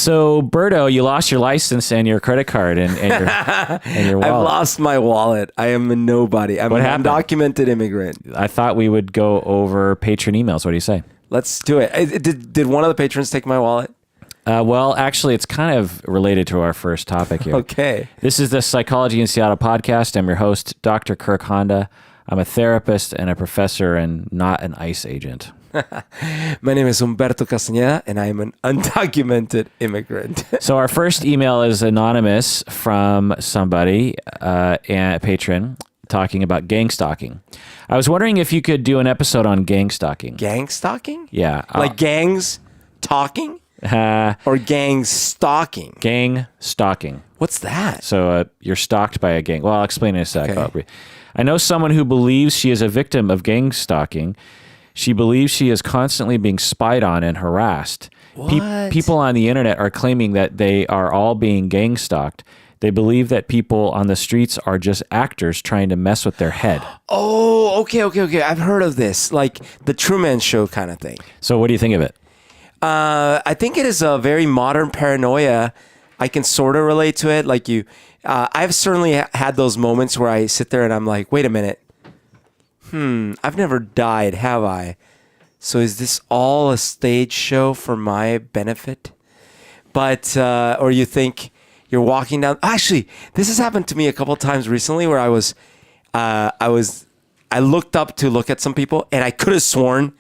So, Berto, you lost your license and your credit card and your wallet. I've lost my wallet. I am a nobody. I'm an undocumented immigrant. I thought we would go over patron emails. What do you say? Let's do it. Did one of the patrons take my wallet? Well, actually, it's kind of related to our first topic here. Okay. This is the Psychology in Seattle podcast. I'm your host, Dr. Kirk Honda. I'm a therapist and a professor and not an ICE agent. My name is Humberto Castañeda, and I am an undocumented immigrant. So our first email is anonymous from somebody, a patron, talking about gang stalking. I was wondering if you could do an episode on gang stalking. Gang stalking? Yeah. Like gangs talking? Or gang stalking? Gang stalking. What's that? So you're stalked by a gang. Well, I'll explain in a sec. Okay. I know someone who believes she is a victim of gang stalking. She believes she is constantly being spied on and harassed. What? People on the internet are claiming that they are all being gang stalked. They believe that people on the streets are just actors trying to mess with their head. Oh, okay. I've heard of this. Like the Truman Show kind of thing. So what do you think of it? I think it is a very modern paranoia. I can sort of relate to it. Like I've certainly had those moments where I sit there and I'm like, wait a minute. I've never died, have I? So is this all a stage show for my benefit? But, or you think you're walking down. Actually, this has happened to me a couple of times recently where I looked up to look at some people and I could have sworn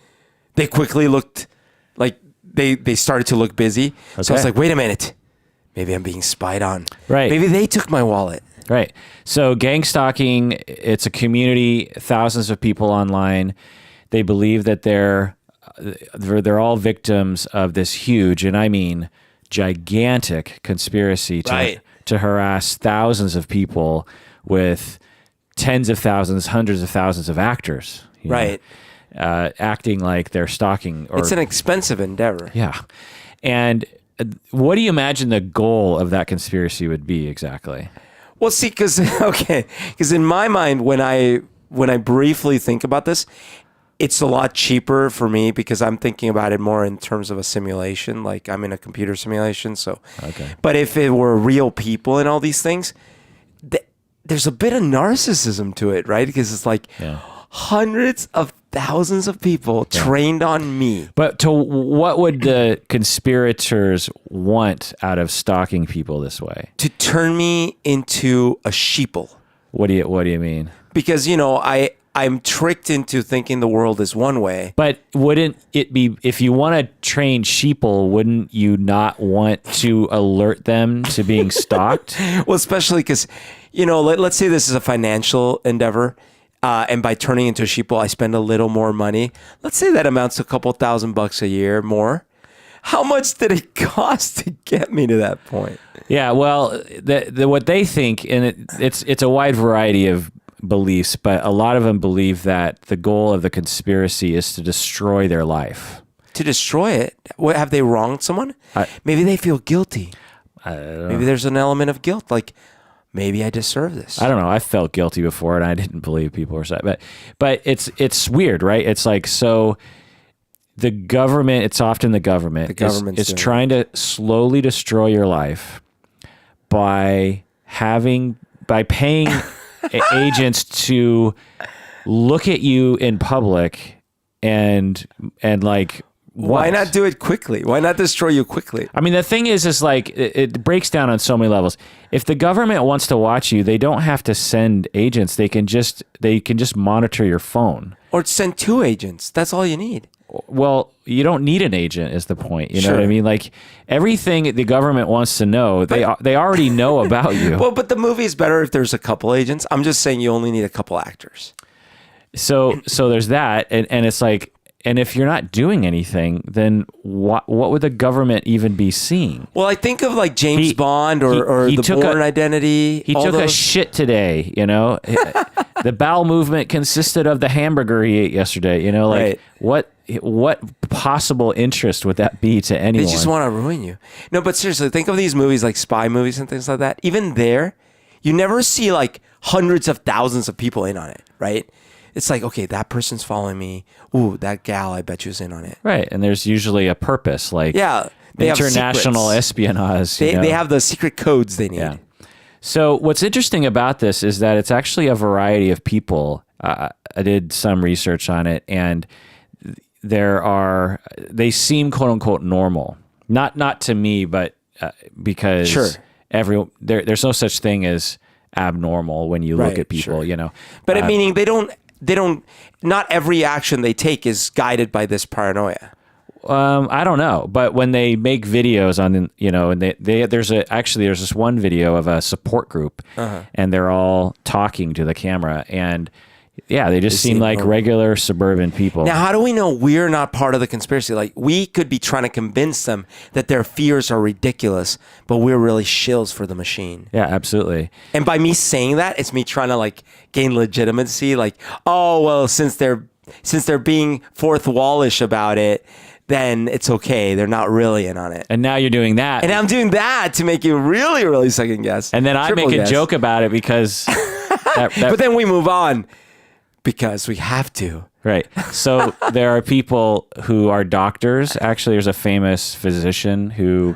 they quickly looked like they started to look busy. Okay. So I was like, wait a minute. Maybe I'm being spied on. Right. Maybe they took my wallet. Right. So gang stalking, it's a community, thousands of people online. They believe that they're all victims of this huge, and I mean gigantic conspiracy to harass thousands of people with tens of thousands, hundreds of thousands of actors. Right. Acting like they're stalking. It's an expensive endeavor. Yeah. And what do you imagine the goal of that conspiracy would be exactly? Well, see, because in my mind, when I briefly think about this, it's a lot cheaper for me because I'm thinking about it more in terms of a simulation. Like I'm in a computer simulation, so. Okay. But if it were real people and all these things, there's a bit of narcissism to it, right? Because it's like hundreds of thousands of people trained on me. But what would the conspirators want out of stalking people this way? To turn me into a sheeple. What do you mean? Because, I'm tricked into thinking the world is one way. But wouldn't it be, if you want to train sheeple, wouldn't you not want to alert them to being stalked? Well, especially because, let's say this is a financial endeavor. And by turning into a sheeple, I spend a little more money. Let's say that amounts to a couple $1,000 a year more. How much did it cost to get me to that point? Yeah, well, what they think, and it's a wide variety of beliefs, but a lot of them believe that the goal of the conspiracy is to destroy their life. To destroy it? What, have they wronged someone? Maybe they feel guilty. I don't know. Maybe there's an element of guilt, like, maybe I deserve this. I don't know. I felt guilty before, and I didn't believe people were saying. But it's weird, right? It's like, so the government. It's often the government is trying to slowly destroy your life by paying agents to look at you in public and like. Why not do it quickly? Why not destroy you quickly? I mean, the thing is like, it breaks down on so many levels. If the government wants to watch you, they don't have to send agents. They can just monitor your phone. Or send 2 agents. That's all you need. Well, you don't need an agent is the point. You know what I mean? Like everything the government wants to know, they already know about you. Well, but the movie is better if there's a couple agents. I'm just saying you only need a couple actors. So there's that. And it's like, and if you're not doing anything, then what would the government even be seeing? Well, I think of like James Bond or The Bourne Identity. He took a shit today, The bowel movement consisted of the hamburger he ate yesterday, like what possible interest would that be to anyone? They just want to ruin you. No, but seriously, think of these movies like spy movies and things like that. Even there, you never see like hundreds of thousands of people in on it, right? It's like, okay, that person's following me. Ooh, that gal, I bet you is in on it. Right. And there's usually a purpose. Like, yeah, international espionage. They have the secret codes they need. Yeah. So what's interesting about this is that it's actually a variety of people. I did some research on it, and they seem quote unquote normal. Not to me, but because there's no such thing as abnormal when you look at people, But meaning they don't, not every action they take is guided by this paranoia. I don't know, but when they make videos on, and there's this one video of a support group, and they're all talking to the camera, and they just seem like regular suburban people. Now, how do we know we're not part of the conspiracy? Like, we could be trying to convince them that their fears are ridiculous, but we're really shills for the machine. Yeah, absolutely. And by me saying that, it's me trying to gain legitimacy. Like, oh well, since they're being fourth wallish about it, then it's okay. They're not really in on it. And now you're doing that. And I'm doing that to make you really, really second guess. And then I make a joke about it because... But then we move on because we have to. Right. So there are people who are doctors. Actually, there's a famous physician who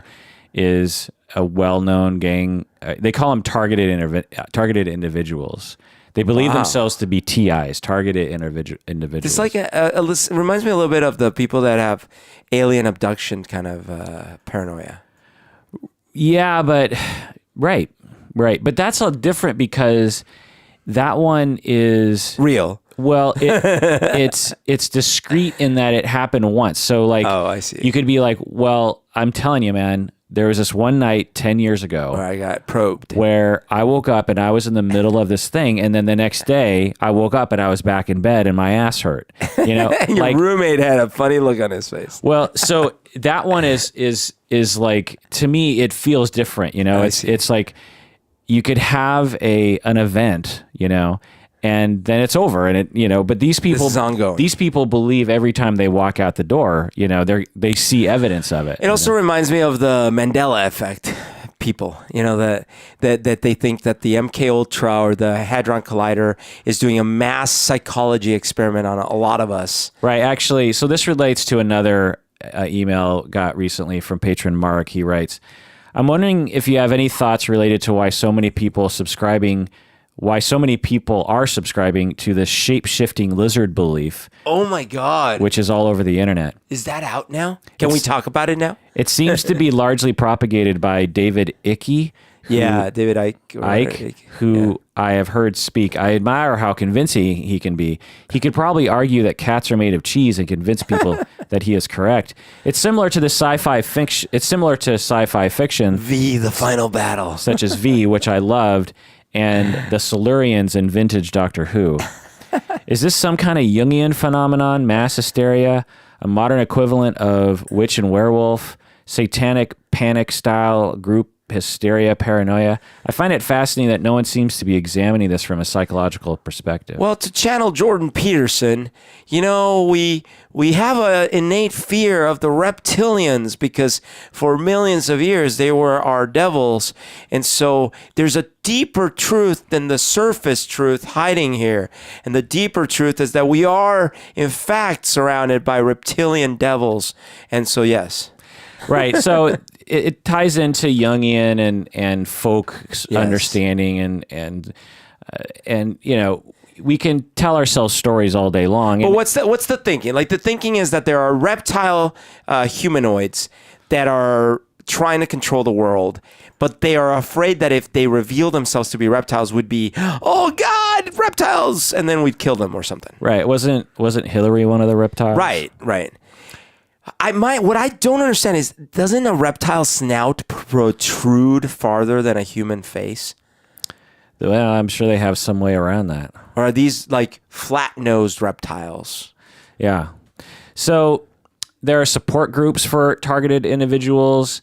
is a well-known gang. They call them targeted individuals. They believe themselves to be TIs, targeted individuals. It's like it reminds me a little bit of the people that have alien abduction kind of paranoia. Yeah, but right. But that's all different because that one is real. Well, it's discrete in that it happened once. So I see. You could be like, well, I'm telling you, man. There was this one night 10 years ago where I got probed, where I woke up and I was in the middle of this thing, and then the next day I woke up and I was back in bed and my ass hurt. And your roommate had a funny look on his face. Well, so that one is like, to me, it feels different. It's like you could have an event, and then it's over, and but these people, this is ongoing. These people believe every time they walk out the door, they see evidence of it. It also reminds me of the Mandela effect. People, that they think that the MK Ultra or the Hadron Collider is doing a mass psychology experiment on a lot of us. Right. Actually, so this relates to another email got recently from patron Mark. He writes, "I'm wondering if you have any thoughts related to why so many people are subscribing to the shape-shifting lizard belief." Oh my God. Which is all over the internet. Is that out now? Can we talk about it now? It seems to be largely propagated by David Icke. David Icke. Who I have heard speak. I admire how convincing he can be. He could probably argue that cats are made of cheese and convince people that he is correct. It's similar to sci-fi fiction. V, the final battle. Such as V, which I loved, and the Silurians in vintage Doctor Who. Is this some kind of Jungian phenomenon, mass hysteria, a modern equivalent of witch and werewolf, satanic panic style group hysteria, paranoia? I find it fascinating that no one seems to be examining this from a psychological perspective. Well, to channel Jordan Peterson, we have an innate fear of the reptilians because for millions of years they were our devils. And so there's a deeper truth than the surface truth hiding here. And the deeper truth is that we are, in fact, surrounded by reptilian devils. And so, yes. Right. So it ties into Jungian and folk understanding and we can tell ourselves stories all day long. But what's the thinking? Like, the thinking is that there are reptile humanoids that are trying to control the world, but they are afraid that if they reveal themselves to be reptiles would be, oh God, reptiles, and then we'd kill them or something. Right. Wasn't Hillary one of the reptiles? Right. What I don't understand is, doesn't a reptile snout protrude farther than a human face? Well, I'm sure they have some way around that. Or are these like flat-nosed reptiles? Yeah. So there are support groups for targeted individuals,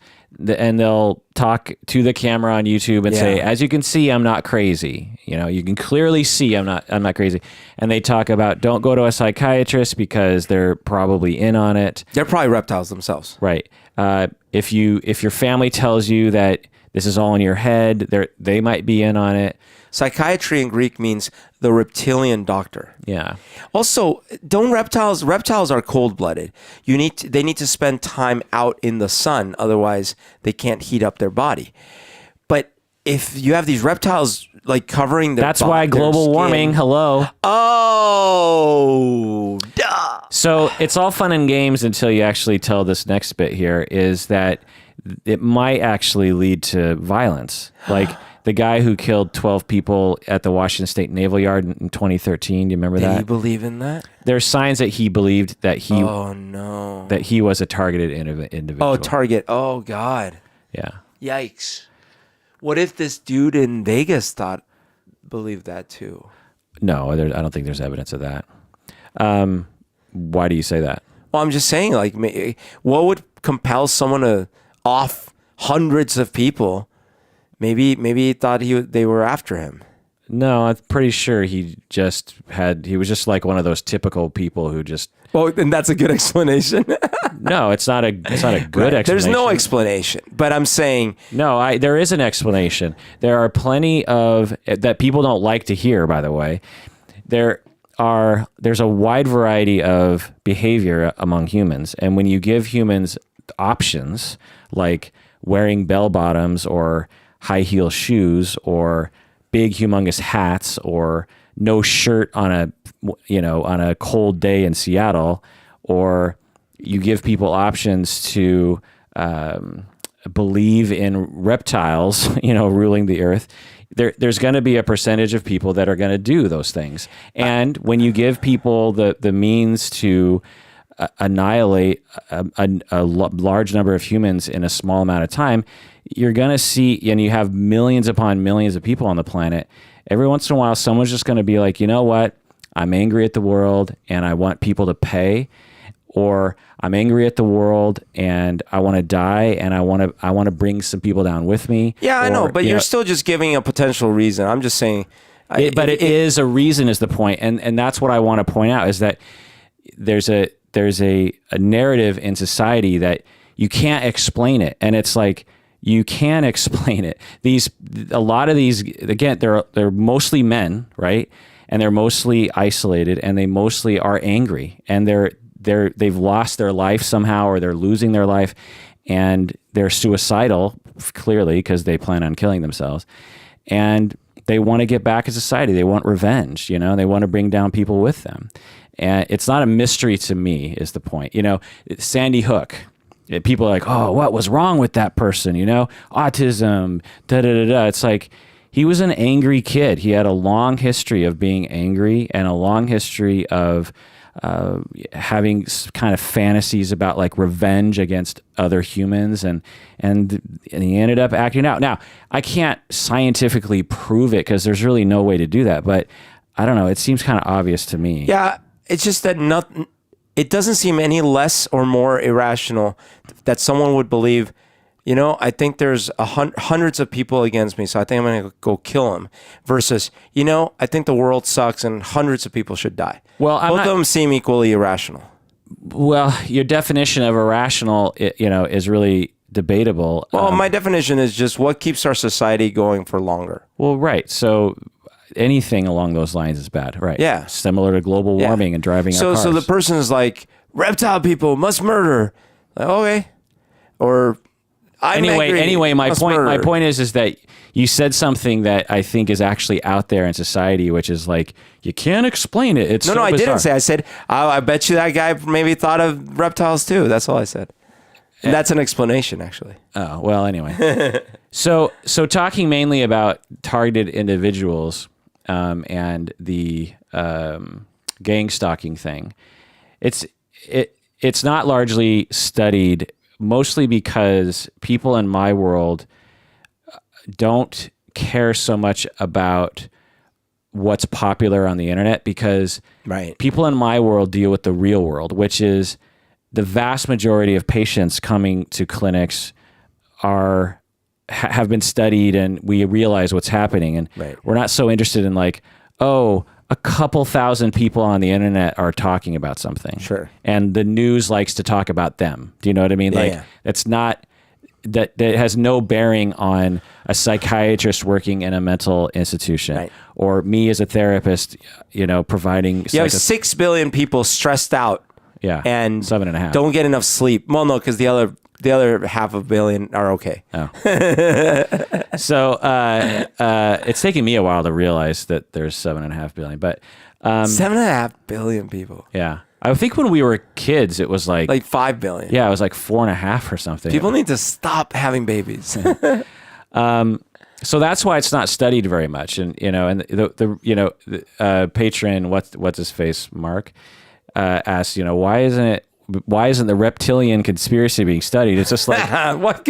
and they'll talk to the camera on YouTube and say, as you can see, I'm not crazy. You can clearly see I'm not crazy. And they talk about, don't go to a psychiatrist because they're probably in on it. They're probably reptiles themselves. Right. If your family tells you that this is all in your head, they might be in on it. Psychiatry in Greek means the reptilian doctor. Yeah. Also, don't reptiles are cold-blooded. They need to spend time out in the sun, otherwise they can't heat up their body. But if you have these reptiles like covering that's why global warming, hello. Oh, duh. So it's all fun and games until you actually tell this next bit here, is that it might actually lead to violence. Like the guy who killed 12 people at the Washington State Naval Yard in 2013. Do you remember that? Did he believe in that? There's signs that he believed that he that he was a targeted individual. Oh, target. Oh, God. Yeah. Yikes. What if this dude in Vegas believed that too? No, I don't think there's evidence of that. Why do you say that? Well, I'm just saying, like, what would compel someone to off hundreds of people? Maybe he thought they were after him. No, I'm pretty sure he was just like one of those typical people who just. Well, and that's a good explanation. No, it's not a good explanation. There's no explanation, but I'm saying. No, there is an explanation. There are plenty of that people don't like to hear, by the way. There's a wide variety of behavior among humans. And when you give humans options like wearing bell bottoms or high heel shoes or big humongous hats or no shirt on a cold day in Seattle, or you give people options to believe in reptiles, ruling the earth, there's going to be a percentage of people that are going to do those things. And when you give people the means to annihilate a large number of humans in a small amount of time, you're going to see, and you have millions upon millions of people on the planet, every once in a while, someone's just going to be like, you know what? I'm angry at the world and I want people to pay, or I'm angry at the world and I want to die and I want to bring some people down with me. Yeah, I know, but you're still just giving a potential reason. I'm just saying. But it is a reason is the point. And that's what I want to point out, is that there's a narrative in society that you can't explain it. And it's like, you can explain it. A lot of these, again, they're mostly men, right? And they're mostly isolated, and they mostly are angry, and they've lost their life somehow, or they're losing their life, and they're suicidal, clearly, because they plan on killing themselves, and they want to get back in society. They want revenge. They want to bring down people with them, and it's not a mystery to me. Is the point? Sandy Hook. People are like, oh, what was wrong with that person? Autism, da-da-da-da. It's like, he was an angry kid. He had a long history of being angry and a long history of having kind of fantasies about like revenge against other humans. And he ended up acting out. Now, I can't scientifically prove it because there's really no way to do that. But I don't know. It seems kind of obvious to me. Yeah, it's just that it doesn't seem any less or more irrational that someone would believe, I think there's hundreds of people against me, so I think I'm going to go kill them. Versus, I think the world sucks and hundreds of people should die. Well, both of them seem equally irrational. Well, your definition of irrational, is really debatable. Well, my definition is just what keeps our society going for longer. Well, right. So anything along those lines is bad, right? Yeah. Similar to global warming and driving our cars. So the person is like, reptile people must murder. Like, okay. Or Anyway, my point is that you said something that I think is actually out there in society, which is like, you can't explain it. It's no, I didn't say. I said, I bet you that guy maybe thought of reptiles too. That's all I said. And that's an explanation, actually. Oh, well, anyway. So talking mainly about targeted individuals and the gang stalking thing, it's not largely studied, mostly because people in my world don't care so much about what's popular on the internet, because people in my world deal with the real world, which is the vast majority of patients coming to clinics have been studied, and we realize what's happening. And we're not so interested in like, oh, a couple thousand people on the internet are talking about something. Sure. And the news likes to talk about them. Do you know what I mean? It's not, that has no bearing on a psychiatrist working in a mental institution, or me as a therapist, providing. You have 6 billion people stressed out. Yeah, and 7.5 don't get enough sleep. Well, no, because the other 500 million are okay. Oh. So it's taken me a while to realize that there's 7.5 billion, but 7.5 billion people. Yeah. I think when we were kids, it was like 5 billion. Yeah, it was like 4.5 or something. People need to stop having babies. So that's why it's not studied very much. And the patron, what's his face, Mark, asked, why isn't the reptilian conspiracy being studied? It's just like what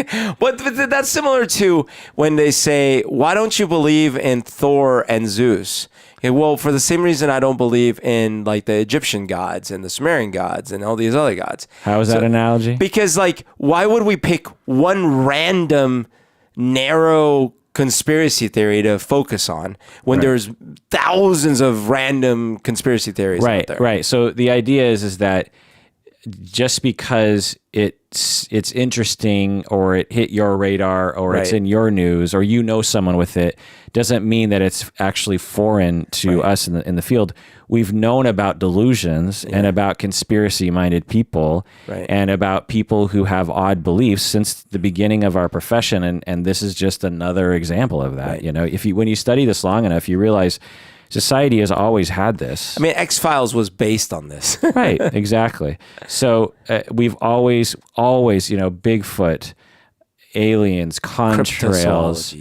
that's similar to when they say, why don't you believe in Thor and Zeus? Okay, well, for the same reason I don't believe in like the Egyptian gods and the Sumerian gods and all these other gods. How is that analogy? Because why would we pick one random narrow conspiracy theory to focus on when there's thousands of random conspiracy theories out there? Right. So the idea is that just because it's interesting or it hit your radar or it's in your news or someone with it doesn't mean that it's actually foreign to us in the field. We've known about delusions and about conspiracy-minded people and about people who have odd beliefs since the beginning of our profession, and this is just another example of that. When you study this long enough, you realize society has always had this. I mean, X-Files was based on this. Right, exactly. So we've always, Bigfoot, aliens, contrails,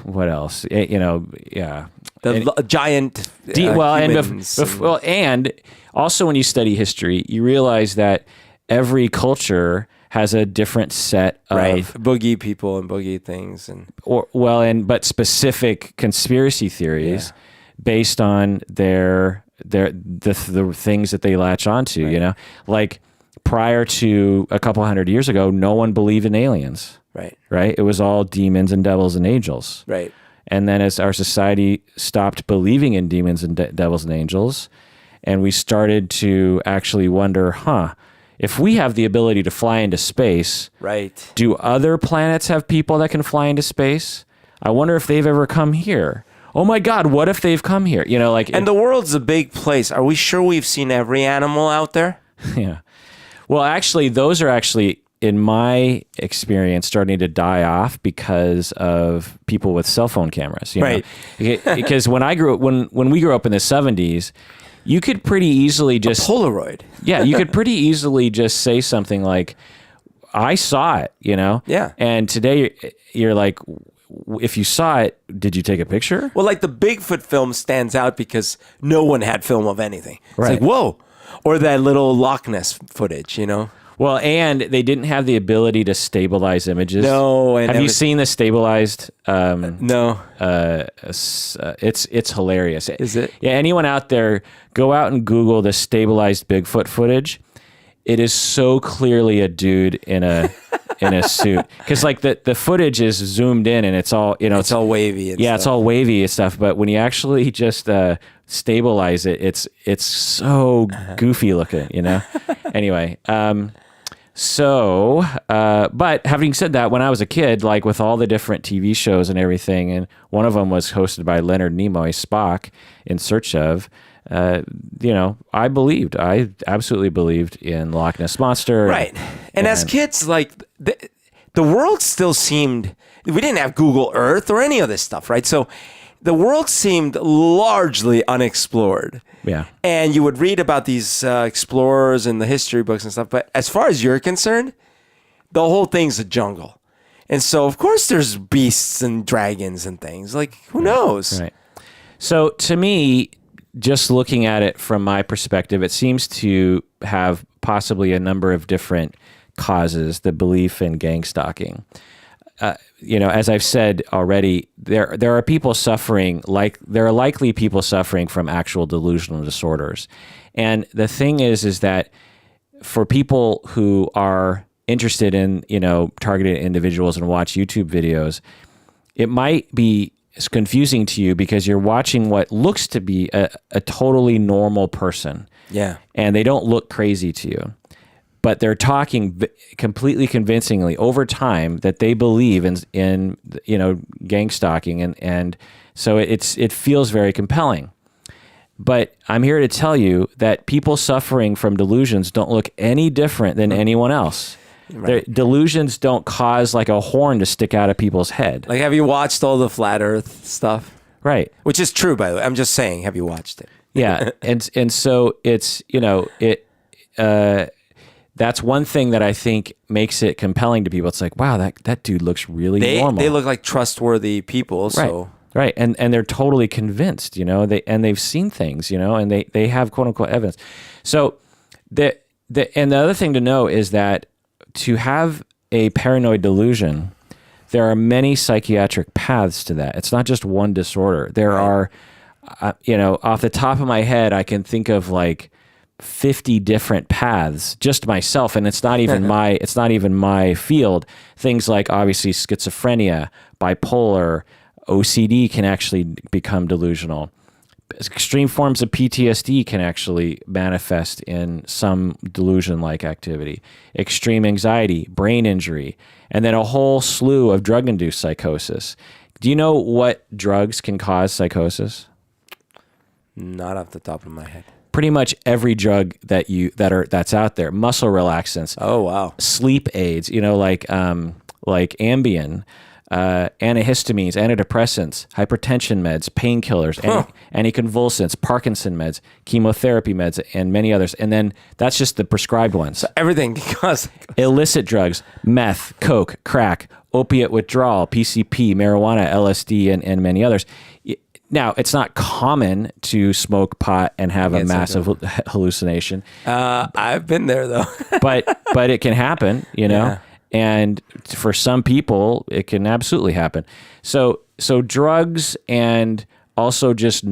what else? The giant and also when you study history, you realize that every culture has a different set of boogie people and boogie things but specific conspiracy theories based on the things that they latch onto, like prior to a couple hundred years ago, no one believed in aliens. Right. It was all demons and devils and angels. Right. And then as our society stopped believing in demons and devils and angels, and we started to actually wonder, if we have the ability to fly into space, do other planets have people that can fly into space? I wonder if they've ever come here. Oh my God, what if they've come here? And the world's a big place. Are we sure we've seen every animal out there? Yeah. Well, actually, those are actually, in my experience, starting to die off because of people with cell phone cameras. Because when we grew up in the 70s, you could pretty easily just... A Polaroid. Yeah, you could pretty easily just say something like, I saw it, Yeah. And today you're like, if you saw it, did you take a picture? Well, like the Bigfoot film stands out because no one had film of anything. It's like, whoa. Or that little Loch Ness footage, Well, and they didn't have the ability to stabilize images. No. Have you seen the stabilized? No. It's hilarious. Is it? Yeah. Anyone out there, go out and Google the stabilized Bigfoot footage. It is so clearly a dude in a suit, because like the footage is zoomed in and it's all it's all wavy. And it's all wavy and stuff. But when you actually just stabilize it, it's so goofy looking. Anyway. But having said that, when I was a kid, like with all the different TV shows and everything, and one of them was hosted by Leonard Nimoy, Spock, In Search of, I absolutely believed in Loch Ness Monster. Right. And as kids, like the world still seemed, we didn't have Google Earth or any of this stuff, right? So the world seemed largely unexplored. Yeah. And you would read about these explorers in the history books and stuff. But as far as you're concerned, the whole thing's a jungle. And so, of course, there's beasts and dragons and things. Like, who knows? Right. So to me, just looking at it from my perspective, it seems to have possibly a number of different causes, the belief in gang stalking. As I've said already, there are people suffering, there are likely people suffering from actual delusional disorders. And the thing is that for people who are interested in, targeted individuals and watch YouTube videos, it might be confusing to you because you're watching what looks to be a totally normal person. Yeah. And they don't look crazy to you. but they're talking completely convincingly over time that they believe in gang stalking, and so it feels very compelling. But I'm here to tell you that people suffering from delusions don't look any different than anyone else. Right. Delusions don't cause like a horn to stick out of people's head. Like, have you watched all the flat Earth stuff? Right. Which is true, by the way. I'm just saying, have you watched it? Yeah, and so it's that's one thing that I think makes it compelling to people. It's like, wow, that dude looks really normal. They look like trustworthy people. So. Right. And they're totally convinced, they've seen things, and they have quote unquote evidence. So the other thing to know is that to have a paranoid delusion, there are many psychiatric paths to that. It's not just one disorder. There are, off the top of my head, I can think of like 50 different paths just myself, and it's not even my field. Things like obviously schizophrenia, bipolar, OCD can actually become delusional. Extreme forms of PTSD can actually manifest in some delusion-like activity. Extreme anxiety, brain injury, and then a whole slew of drug-induced psychosis. Do you know what drugs can cause psychosis? Not off the top of my head. Pretty much every drug that's out there. Muscle relaxants. Oh wow. Sleep aids. Like Ambien. Antihistamines, antidepressants, hypertension meds, painkillers, anticonvulsants, Parkinson meds, chemotherapy meds, and many others. And then that's just the prescribed ones. So everything because illicit drugs, meth, coke, crack, opiate withdrawal, PCP, marijuana, LSD, and many others. Now, it's not common to smoke pot and have a massive hallucination. I've been there though. but it can happen, Yeah. And for some people, it can absolutely happen. So drugs and also just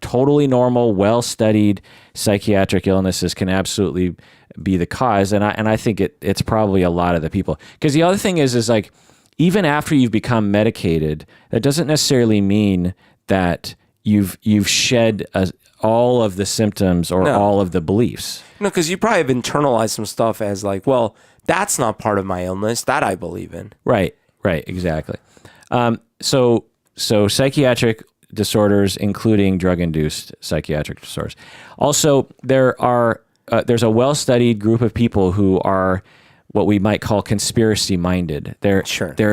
totally normal, well-studied psychiatric illnesses can absolutely be the cause. And I think it's probably a lot of the people. Because the other thing is like, even after you've become medicated, that doesn't necessarily mean that you've shed all of the symptoms or all of the beliefs. No, because you probably have internalized some stuff as like, well, that's not part of my illness. That I believe in. Right, exactly. So psychiatric disorders, including drug-induced psychiatric disorders. Also, there's a well-studied group of people who are what we might call conspiracy-minded. They're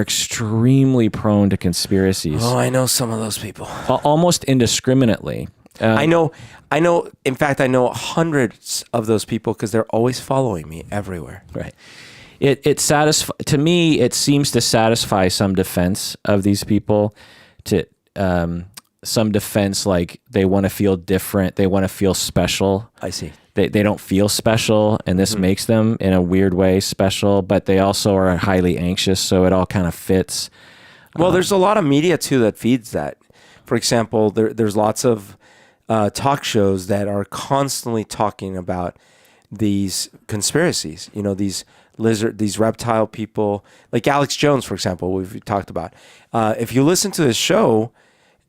extremely prone to conspiracies. Oh, I know some of those people. Almost indiscriminately. I know. In fact, I know hundreds of those people because they're always following me everywhere. Right. To me, it seems to satisfy some defense of these people. Some defense, like they want to feel different, they want to feel special. I see. They don't feel special, and this makes them in a weird way special. But they also are highly anxious, so it all kind of fits. Well, there's a lot of media too that feeds that. For example, there's lots of talk shows that are constantly talking about these conspiracies, these reptile people, like Alex Jones, for example, we've talked about. If you listen to this show,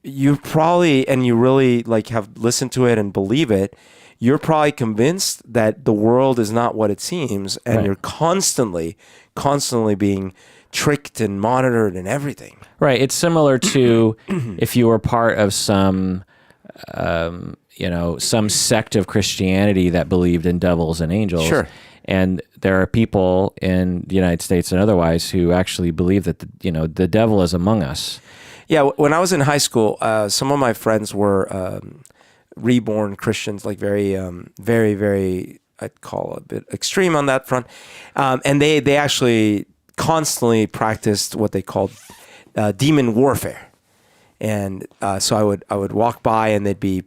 you probably, and you really like have listened to it and believe it, you're probably convinced that the world is not what it seems, and you're constantly being tricked and monitored and everything. Right. It's similar to if you were part of some sect of Christianity that believed in devils and angels. Sure. And there are people in the United States and otherwise who actually believe that the devil is among us. Yeah, when I was in high school, some of my friends were reborn Christians, like very, very, very, I'd call a bit extreme on that front, and they actually constantly practiced what they called demon warfare. And so I would walk by and they'd be,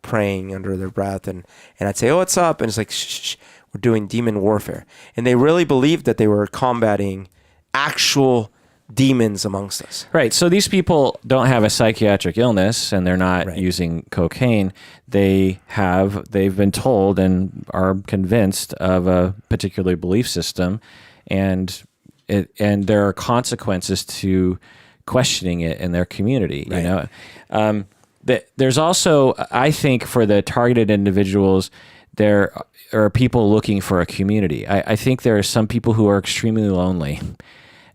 praying under their breath, and I'd say, "Oh, what's up?" And it's like, shh, we're doing demon warfare. And they really believed that they were combating actual demons amongst us. Right. So these people don't have a psychiatric illness and they're not using cocaine. They've been told and are convinced of a particular belief system, and there are consequences to questioning it in their community. There's also, I think, for the targeted individuals, there are people looking for a community. I think there are some people who are extremely lonely,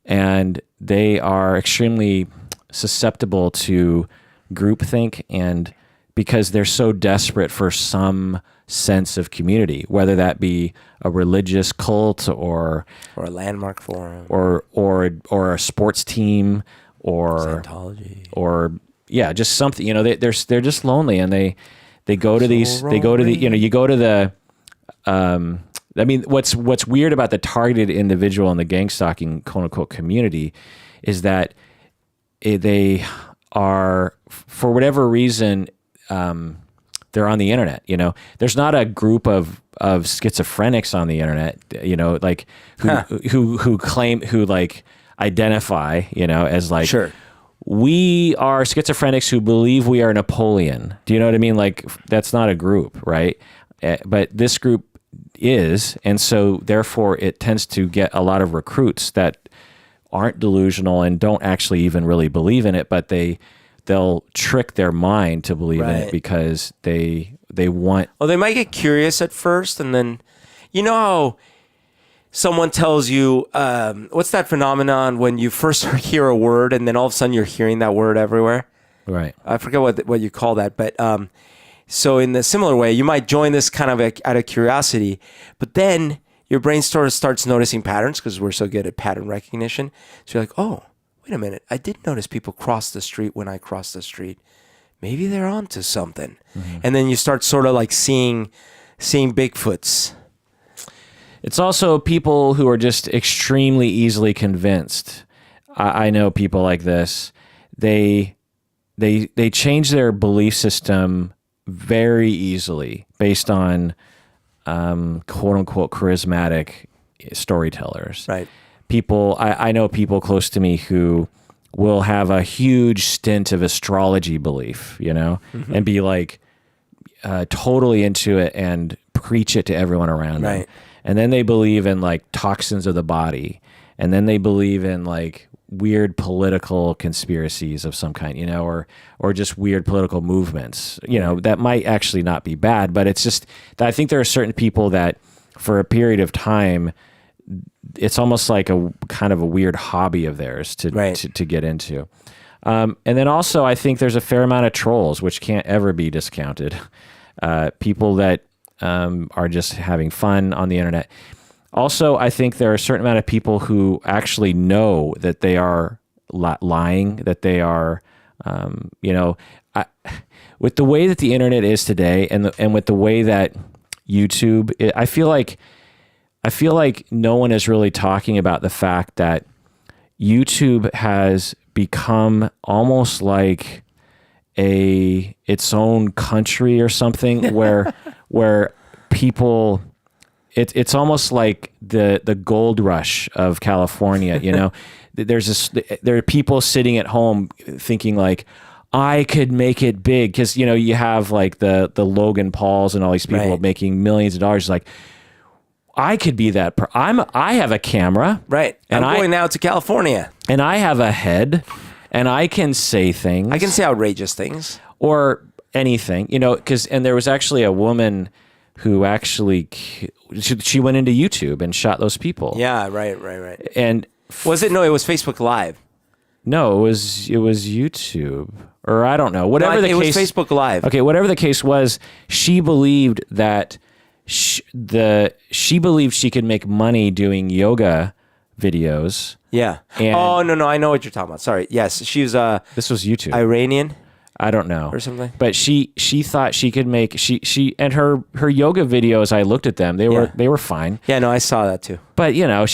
and they are extremely susceptible to groupthink, and because they're so desperate for some sense of community, whether that be a religious cult or a landmark forum or a sports team or Scientology. Or yeah, just something, you know, they're just lonely, and they go to these, they go to the, you know, you go to the, I mean, what's weird about the targeted individual in the gang stalking quote unquote community is that they are, for whatever reason, they're on the internet. You know, there's not a group of schizophrenics on the internet, you know, like who claim, who like identify, you know, as like, sure, we are schizophrenics who believe we are Napoleon. Do you know what I mean? Like, that's not a group, right? But this group is, and so therefore it tends to get a lot of recruits that aren't delusional and don't actually even really believe in it, but they'll trick their mind to believe in it because they want. Well, they might get curious at first, and then, you know how someone tells you, what's that phenomenon when you first hear a word and then all of a sudden you're hearing that word everywhere? Right. I forget what you call that, but so in the similar way, you might join this kind of out of curiosity, but then your brain starts noticing patterns because we're so good at pattern recognition. So you're like, oh, wait a minute, I did notice people cross the street when I crossed the street. Maybe they're onto something. Mm-hmm. And then you start sort of like seeing Bigfoots. It's also people who are just extremely easily convinced. I know people like this. They change their belief system very easily based on quote unquote charismatic storytellers. Right. People, I know people close to me who will have a huge stint of astrology belief, you know, mm-hmm. and be like totally into it and preach it to everyone around them. And then they believe in like toxins of the body. And then they believe in like weird political conspiracies of some kind, you know, or just weird political movements, you know, that might actually not be bad, but it's just that I think there are certain people that for a period of time, it's almost like a kind of a weird hobby of theirs to get into. And then also I think there's a fair amount of trolls, which can't ever be discounted. People that are just having fun on the internet. Also, I think there are a certain amount of people who actually know that they are lying, that they are, you know, with the way that the internet is today, and with the way that YouTube, I feel like no one is really talking about the fact that YouTube has become almost like its own country or something where people, it's almost like the gold rush of California, you know. There are people sitting at home thinking like, I could make it big, because you know you have like the Logan Pauls and all these people making millions of dollars. Like, I could be that. I have a camera, right? And I'm going now to California, and I have a head, and I can say things. I can say outrageous things or anything, you know. And there was actually a woman who actually she went into YouTube and shot those people. Yeah, right. And was it? No, it was Facebook Live. No, it was YouTube, or I don't know. Whatever the case, it was Facebook Live. Okay, whatever the case was, she believed that she believed she could make money doing yoga videos. Yeah. Oh no, I know what you're talking about. Sorry. Yes, she was this was YouTube. Iranian. I don't know. Or something. But she thought she could make she and her yoga videos, I looked at them. They were fine. Yeah, no, I saw that too. But you know,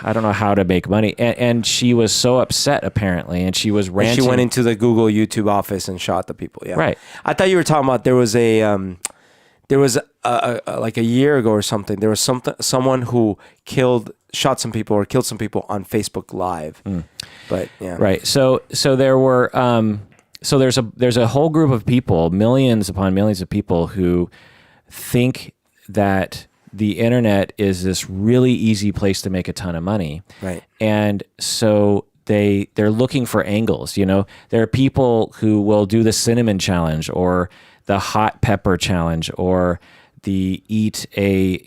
I don't know how to make money, and she was so upset apparently, and she was ranting. And she went into the Google YouTube office and shot the people. Yeah. Right. I thought you were talking about there was like a year ago or something. There was someone who shot some people or killed some people on Facebook Live. But yeah. Right. So there were so there's a whole group of people, millions upon millions of people, who think that the internet is this really easy place to make a ton of money. Right. And so they're looking for angles, you know. There are people who will do the cinnamon challenge or the hot pepper challenge or the eat a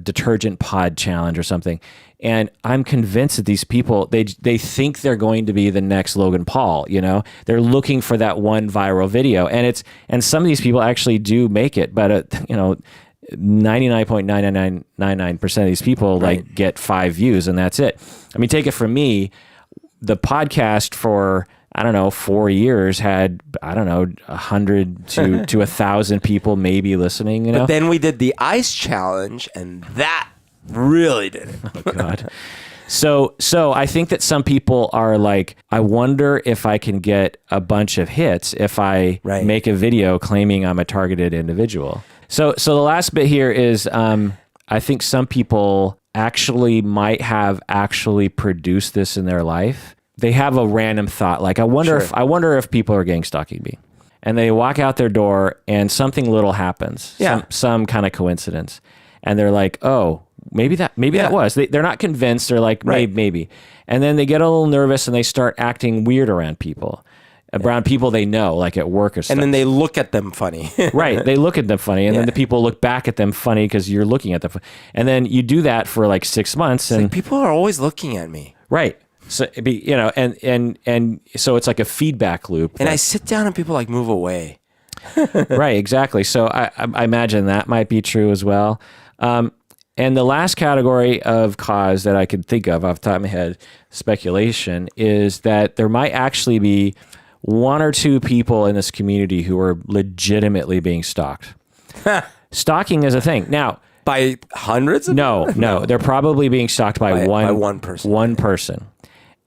detergent pod challenge or something. And I'm convinced that these people, they think they're going to be the next Logan Paul, you know? They're looking for that one viral video. And some of these people actually do make it, but you know, 99.99999% of these people like get 5 views and that's it. I mean, take it from me, the podcast for, I don't know, 4 years had, I don't know, 100 to 1,000 people maybe listening, you know? But then we did the ice challenge and that really did it. Oh God. So I think that some people are like, I wonder if I can get a bunch of hits if I make a video claiming I'm a targeted individual. So the last bit here is, I think some people actually might have actually produced this in their life. They have a random thought, like I wonder if people are gang stalking me, and they walk out their door and something little happens, some kind of coincidence, and they're like, oh, maybe that was. They're not convinced. They're like, maybe, and then they get a little nervous and they start acting weird around people. Around people they know, like at work or stuff. And then they look at them funny. Right. They look at them funny. And then the people look back at them funny because you're looking at them. And then you do that for like 6 months. And like people are always looking at me. Right. So, you know, and so it's like a feedback loop. And I sit down and people like move away. Right. Exactly. So I imagine that might be true as well. And the last category of cause that I could think of off the top of my head, speculation, is that there might actually be 1 or 2 people in this community who are legitimately being stalked. Stalking is a thing. Now, by hundreds of No, they're probably being stalked by one person. One person.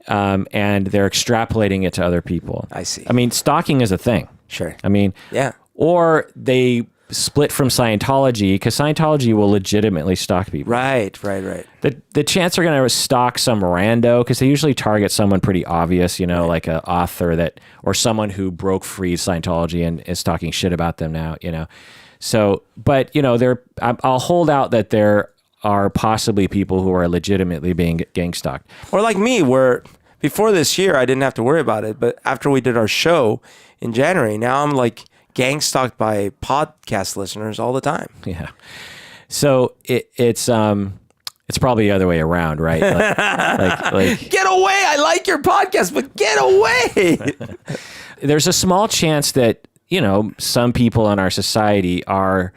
And they're extrapolating it to other people. I see. I mean, stalking is a thing. Sure. I mean, or they split from Scientology because Scientology will legitimately stalk people. Right. The chance they're going to stalk some rando, because they usually target someone pretty obvious, you know, like an author or someone who broke free Scientology and is talking shit about them now, you know. So, but, you know, I'll hold out that there are possibly people who are legitimately being gang stalked. Or like me, where before this year, I didn't have to worry about it. But after we did our show in January, now I'm like gang stalked by podcast listeners all the time. Yeah. So it's probably the other way around, right? Like get away. I like your podcast, but get away. There's a small chance that, you know, some people in our society are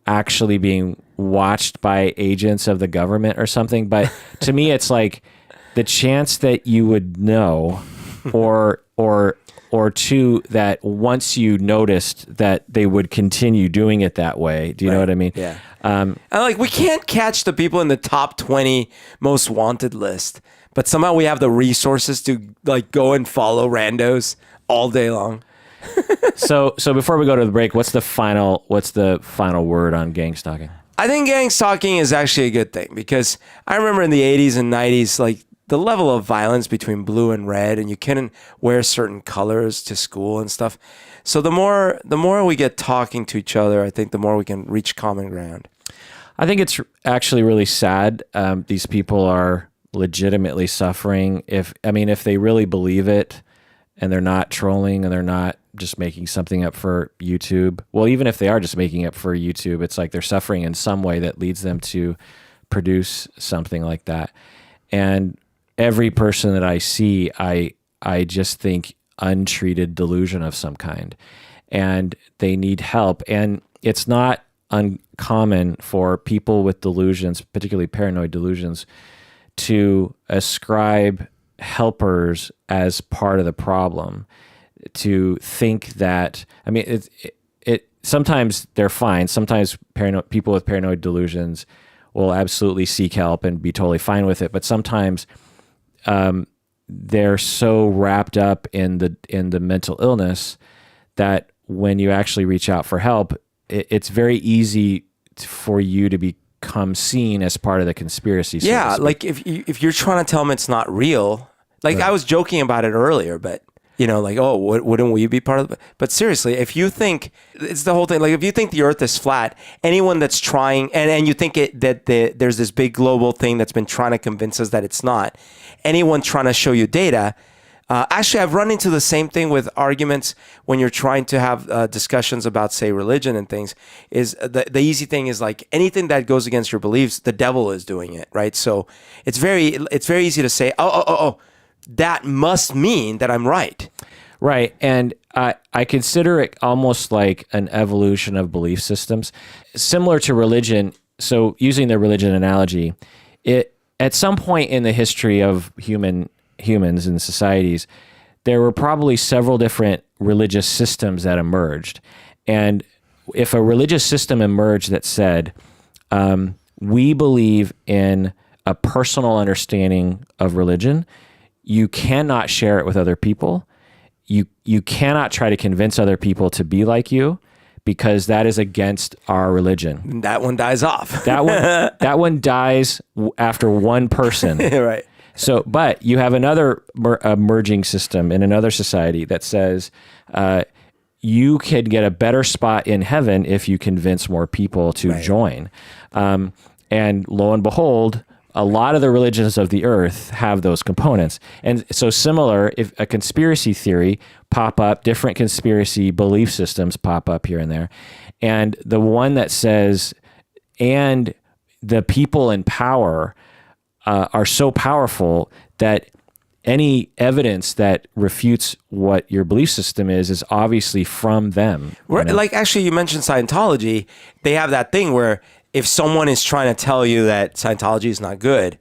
actually being watched by agents of the government or something. But to me, it's like the chance that you would know or two, that once you noticed that they would continue doing it that way. Do you know what I mean? Yeah. And like, we can't catch the people in the top 20 most wanted list, but somehow we have the resources to like go and follow randos all day long. So before we go to the break, what's the final word on gang stalking? I think gang stalking is actually a good thing, because I remember in the 80s and 90s, like the level of violence between blue and red, and you couldn't wear certain colors to school and stuff. So the more we get talking to each other, I think the more we can reach common ground. I think it's actually really sad. These people are legitimately suffering. If they really believe it, and they're not trolling, and they're not just making something up for YouTube. Well, even if they are just making up for YouTube, it's like they're suffering in some way that leads them to produce something like that. And every person that I see, I just think untreated delusion of some kind, and they need help. And it's not uncommon for people with delusions, particularly paranoid delusions, to ascribe helpers as part of the problem, to think that, I mean, it sometimes they're fine. Sometimes people with paranoid delusions will absolutely seek help and be totally fine with it. But sometimes they're so wrapped up in the mental illness that when you actually reach out for help, it's very easy for you to become seen as part of the conspiracy. Yeah, like if you're trying to tell them it's not real, like I was joking about it earlier, but you know, like, oh, wouldn't we be part of it? But seriously, if you think, it's the whole thing, like if you think the earth is flat, anyone that's trying, and you think there's this big global thing that's been trying to convince us that it's not, anyone trying to show you data, Actually, I've run into the same thing with arguments when you're trying to have discussions about, say, religion and things. Is the easy thing is like anything that goes against your beliefs, the devil is doing it, right? So it's very easy to say, oh, that must mean that I'm right. Right. And I consider it almost like an evolution of belief systems, similar to religion. So using the religion analogy, at some point in the history of humans and societies, there were probably several different religious systems that emerged. And if a religious system emerged that said, we believe in a personal understanding of religion, you cannot share it with other people. You cannot try to convince other people to be like you, because that is against our religion. That one dies off. That one dies after one person. Right. So, but you have another emerging system in another society that says you could get a better spot in heaven if you convince more people to join. And lo and behold, a lot of the religions of the earth have those components. And so similar, if a conspiracy theory pop up, different conspiracy belief systems pop up here and there. And the one that says, and the people in power are so powerful that any evidence that refutes what your belief system is obviously from them. Like, actually, you mentioned Scientology. They have that thing where if someone is trying to tell you that Scientology is not good,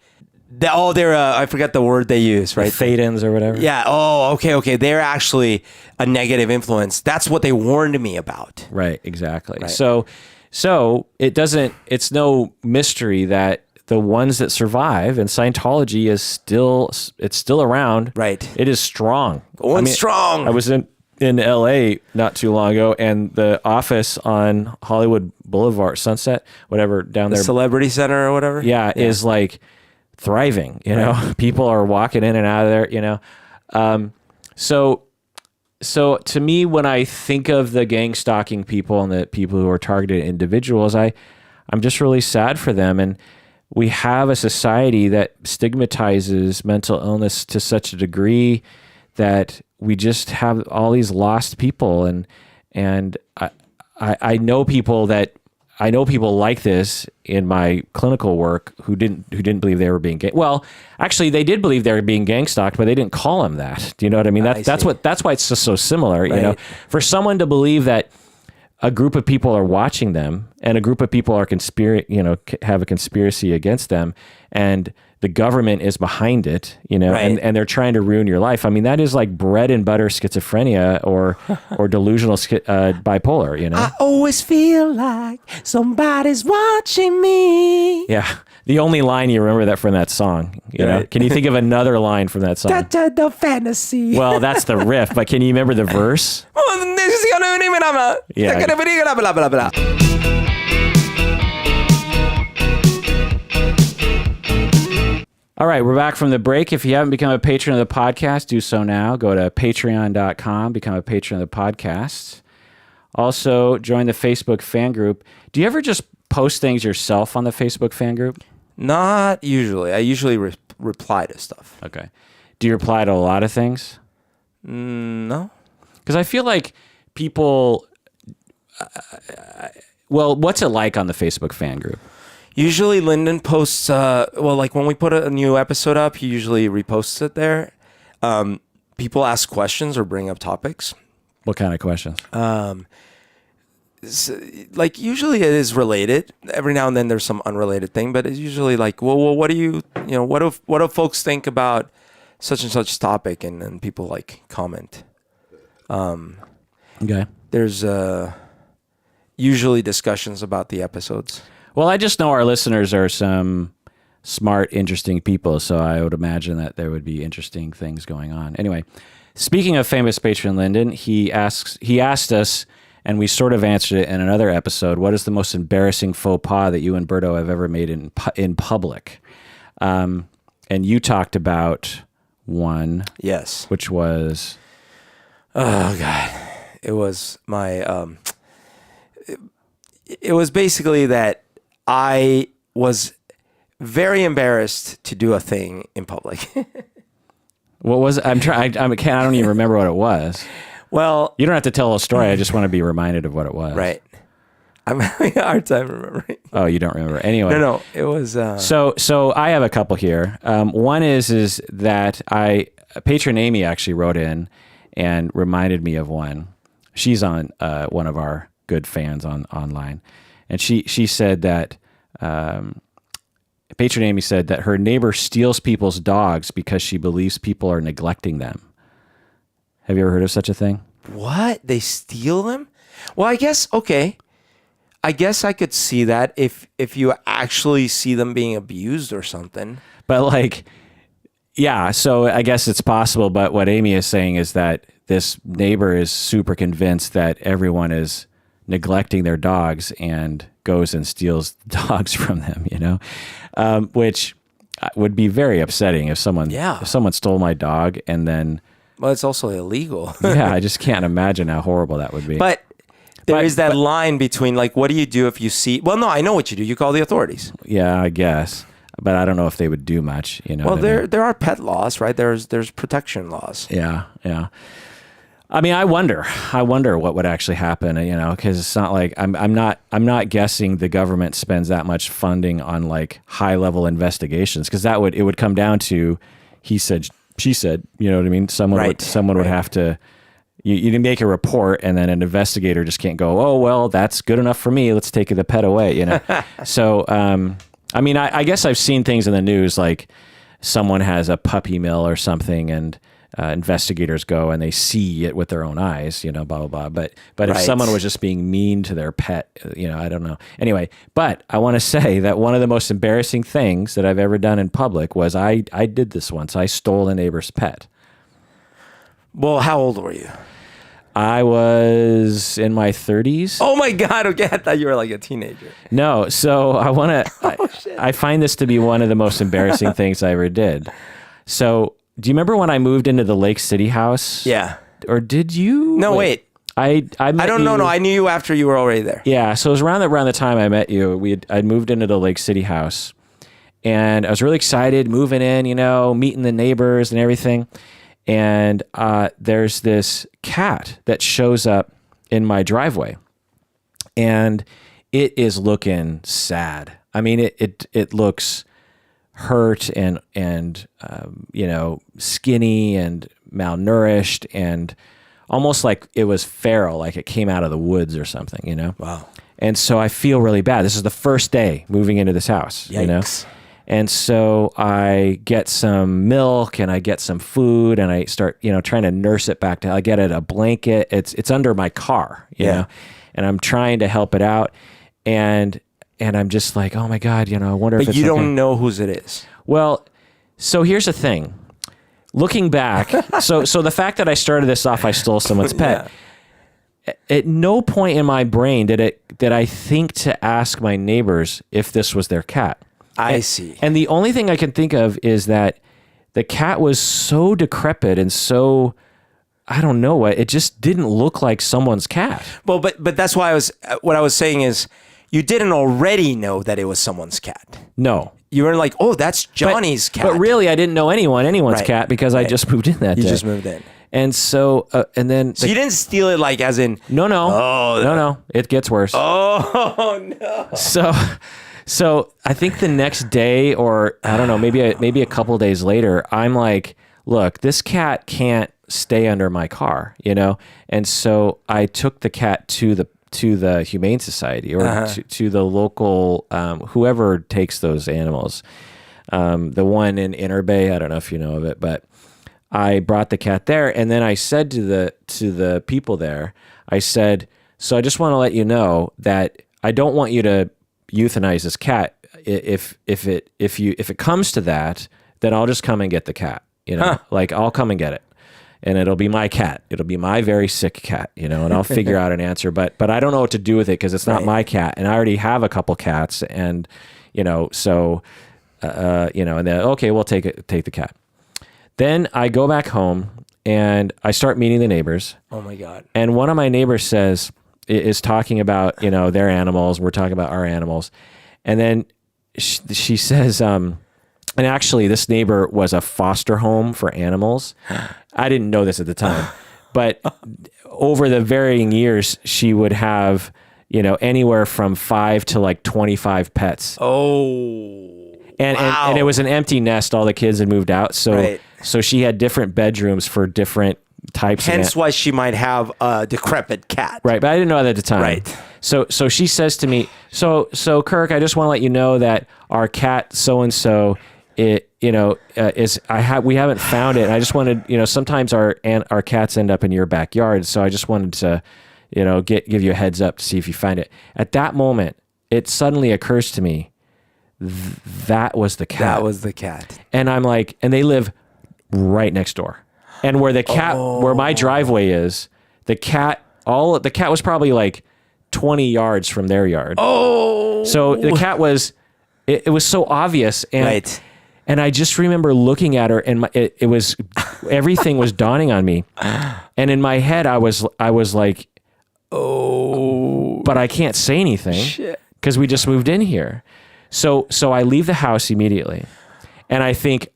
they're I forget the word they use, right? Thetans or whatever. Yeah. Oh, okay. They're actually a negative influence. That's what they warned me about. Right. Exactly. Right. So it's no mystery that the ones that survive, and Scientology is still around. Right. It is strong. Strong. I was in LA not too long ago, and the office on Hollywood Boulevard, Sunset, whatever, down there, Celebrity Center or whatever. Yeah, is like thriving. People are walking in and out of there. So to me, when I think of the gang stalking people and the people who are targeted individuals, I'm just really sad for them. And we have a society that stigmatizes mental illness to such a degree that we just have all these lost people. And I know people like this in my clinical work who didn't believe they were being well, actually they did believe they were being gang stalked, but they didn't call them that. Do you know what I mean? That's why it's just so similar. Right. For someone to believe that a group of people are watching them and a group of people are have a conspiracy against them, and the government is behind it, right. and they're trying to ruin your life. I mean, that is like bread and butter schizophrenia or delusional bipolar, I always feel like somebody's watching me. Yeah. The only line you remember from that song, Right. Can you think of another line from that song? The fantasy. Well, that's the riff, but can you remember the verse? Yeah. All right, we're back from the break. If you haven't become a patron of the podcast, do so now. Go to patreon.com, become a patron of the podcast. Also, join the Facebook fan group. Do you ever just post things yourself on the Facebook fan group? Not usually. I usually reply to stuff. Okay. Do you reply to a lot of things? No. Because I feel like people... well, what's it like on the Facebook fan group? Usually Lyndon posts, like when we put a new episode up, he usually reposts it there. People ask questions or bring up topics. What kind of questions? Like usually it is related. Every now and then there's some unrelated thing, but it's usually like, well, what do what do folks think about such and such topic? And then people like comment. Okay. There's usually discussions about the episodes. Well, I just know our listeners are some smart, interesting people, so I would imagine that there would be interesting things going on. Anyway, speaking of famous patron Lyndon, he asked us, and we sort of answered it in another episode, what is the most embarrassing faux pas that you and Berto have ever made in public? And you talked about one. Yes. Which was? Oh, God. It was my... It was basically that I was very embarrassed to do a thing in public. What was it? I don't even remember what it was. Well, you don't have to tell a story. I just want to be reminded of what it was. Right. I'm having a hard time remembering. Oh, you don't remember? Anyway. No. It was... So I have a couple here. One is that patron Amy actually wrote in and reminded me of one. She's on one of our good fans online. And she said that... patron Amy said that her neighbor steals people's dogs because she believes people are neglecting them. Have you ever heard of such a thing? What? They steal them? Well, I guess, okay. I guess I could see that if you actually see them being abused or something. But like, yeah, so I guess it's possible. But what Amy is saying is that this neighbor is super convinced that everyone is neglecting their dogs and goes and steals dogs from them, which would be very upsetting if someone stole my dog and then... Well, it's also illegal. Yeah, I just can't imagine how horrible that would be. But there is that line between, like, what do you do if you see... Well, no, I know what you do. You call the authorities. Yeah, I guess. But I don't know if they would do much, Well, there are pet laws, right? There's protection laws. Yeah. I mean, I wonder what would actually happen, because it's not like I'm not guessing the government spends that much funding on like high level investigations, because it would come down to he said, she said, you know what I mean? Someone would have to, you make a report and then an investigator just can't go, oh, well, that's good enough for me. Let's take the pet away, So, I mean, I guess I've seen things in the news, like someone has a puppy mill or something and investigators go and they see it with their own eyes, blah, blah, blah. But if someone was just being mean to their pet, I don't know. Anyway, but I want to say that one of the most embarrassing things that I've ever done in public was I did this once. I stole a neighbor's pet. Well, how old were you? I was in my 30s. Oh my God. Okay. I thought you were like a teenager. No. So I find this to be one of the most embarrassing things I ever did. So, do you remember when I moved into the Lake City house? Yeah. Or did you? No, wait. I don't know. No, I knew you after you were already there. Yeah. So it was around the time I met you. I'd moved into the Lake City house, and I was really excited moving in. Meeting the neighbors and everything. And there's this cat that shows up in my driveway, and it is looking sad. I mean, it looks hurt and skinny and malnourished and almost like it was feral, like it came out of the woods or something, Wow. And so I feel really bad. This is the first day moving into this house, Yikes. And so I get some milk and I get some food and I start, trying to nurse it back to, I get it a blanket. It's under my car, you know, and I'm trying to help it out. And I'm just like, oh my God, I wonder if it's... But you don't know whose it is. Well, so here's the thing. Looking back, so the fact that I started this off, I stole someone's pet. Yeah. At no point in my brain did I think to ask my neighbors if this was their cat. I see. And the only thing I can think of is that the cat was so decrepit and so... I don't know what, it just didn't look like someone's cat. Well, but that's why what I was saying is, you didn't already know that it was someone's cat. No. You were like, oh, that's Johnny's cat. But really, I didn't know anyone's cat because I just moved in that day. You just moved in. And so, and then... So you didn't steal it like as in... No. No. It gets worse. Oh, no. So I think the next day, or I don't know, maybe a couple days later, I'm like, look, this cat can't stay under my car, And so I took the cat to the Humane Society or to the local, whoever takes those animals. The one in Inner Bay, I don't know if you know of it, but I brought the cat there. And then I said to the people there, I said, so I just want to let you know that I don't want you to euthanize this cat. If it comes to that, then I'll just come and get the cat, like I'll come and get it. And it'll be my cat. It'll be my very sick cat, and I'll figure out an answer. But I don't know what to do with it because it's not my cat, and I already have a couple cats, and so and then okay, we'll take the cat. Then I go back home and I start meeting the neighbors. Oh my God! And one of my neighbors is talking about their animals. We're talking about our animals, and then she says, And actually, this neighbor was a foster home for animals. I didn't know this at the time, but over the varying years, she would have, anywhere from 5 to like 25 pets. Oh, and it was an empty nest. All the kids had moved out. So, so she had different bedrooms for different types. Hence why she might have a decrepit cat. Right. But I didn't know that at the time. Right. So she says to me, so Kirk, I just want to let you know that our cat so-and-so, we haven't found it. And I just wanted, sometimes our cats end up in your backyard. So I just wanted to, give you a heads up to see if you find it. At that moment, it suddenly occurs to me, that was the cat. That was the cat. And I'm like, and they live right next door. And where the cat, where my driveway is, the cat was probably like 20 yards from their yard. Oh. So the cat was, it was so obvious. And, right. And I just remember looking at her, and it was, everything was dawning on me. And in my head, I was like, oh, but I can't say anything because we just moved in here. So I leave the house immediately, and I think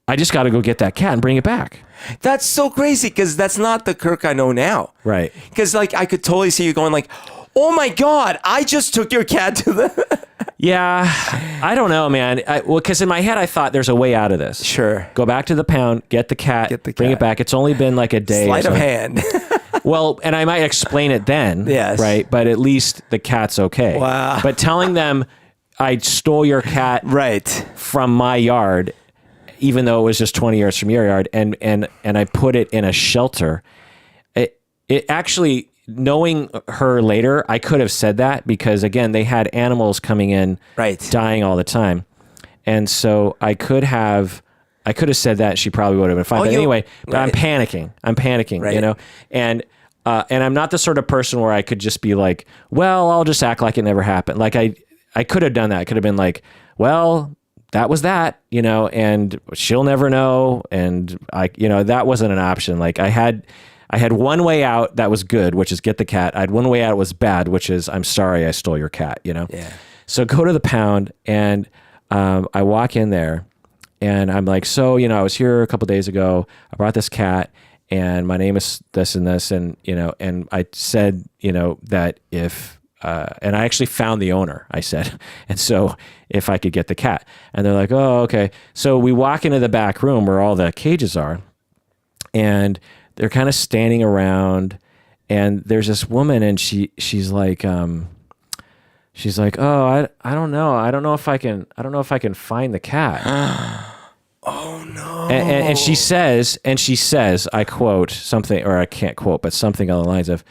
I just got to go get that cat and bring it back. That's so crazy because that's not the Kirk I know now. Right. Because like I could totally see you going like, oh my God, I just took your cat to the... Yeah, I don't know, man. Because in my head, I thought there's a way out of this. Sure. Go back to the pound, get the cat, bring it back. It's only been like a day. Sleight of hand. Well, and I might explain it then. Yes. Right. But at least the cat's okay. Wow. But telling them I stole your cat from my yard, even though it was just 20 yards from your yard, and I put it in a shelter, it actually... Knowing her later, I could have said that because again, they had animals coming in, dying all the time. And so I could have said that. She probably would have been fine. But anyway, but I'm panicking, and I'm not the sort of person where I could just be like, well, I'll just act like it never happened. Like I could have done that. I could have been like, well, that was that, and she'll never know. And that wasn't an option. Like I had one way out that was good, which is get the cat. I had one way out that was bad, which is I'm sorry I stole your cat, Yeah. So go to the pound, and I walk in there, and I'm like, so, I was here a couple days ago. I brought this cat, and my name is this and this, and, and I said, that if, and I actually found the owner, I said, and so if I could get the cat. And they're like, oh, okay. So we walk into the back room where all the cages are, and they're kind of standing around, and there's this woman, and she's like, oh, I don't know. I don't know if I can find the cat. Oh no. And she says, I quote something, or I can't quote, but something along the lines of,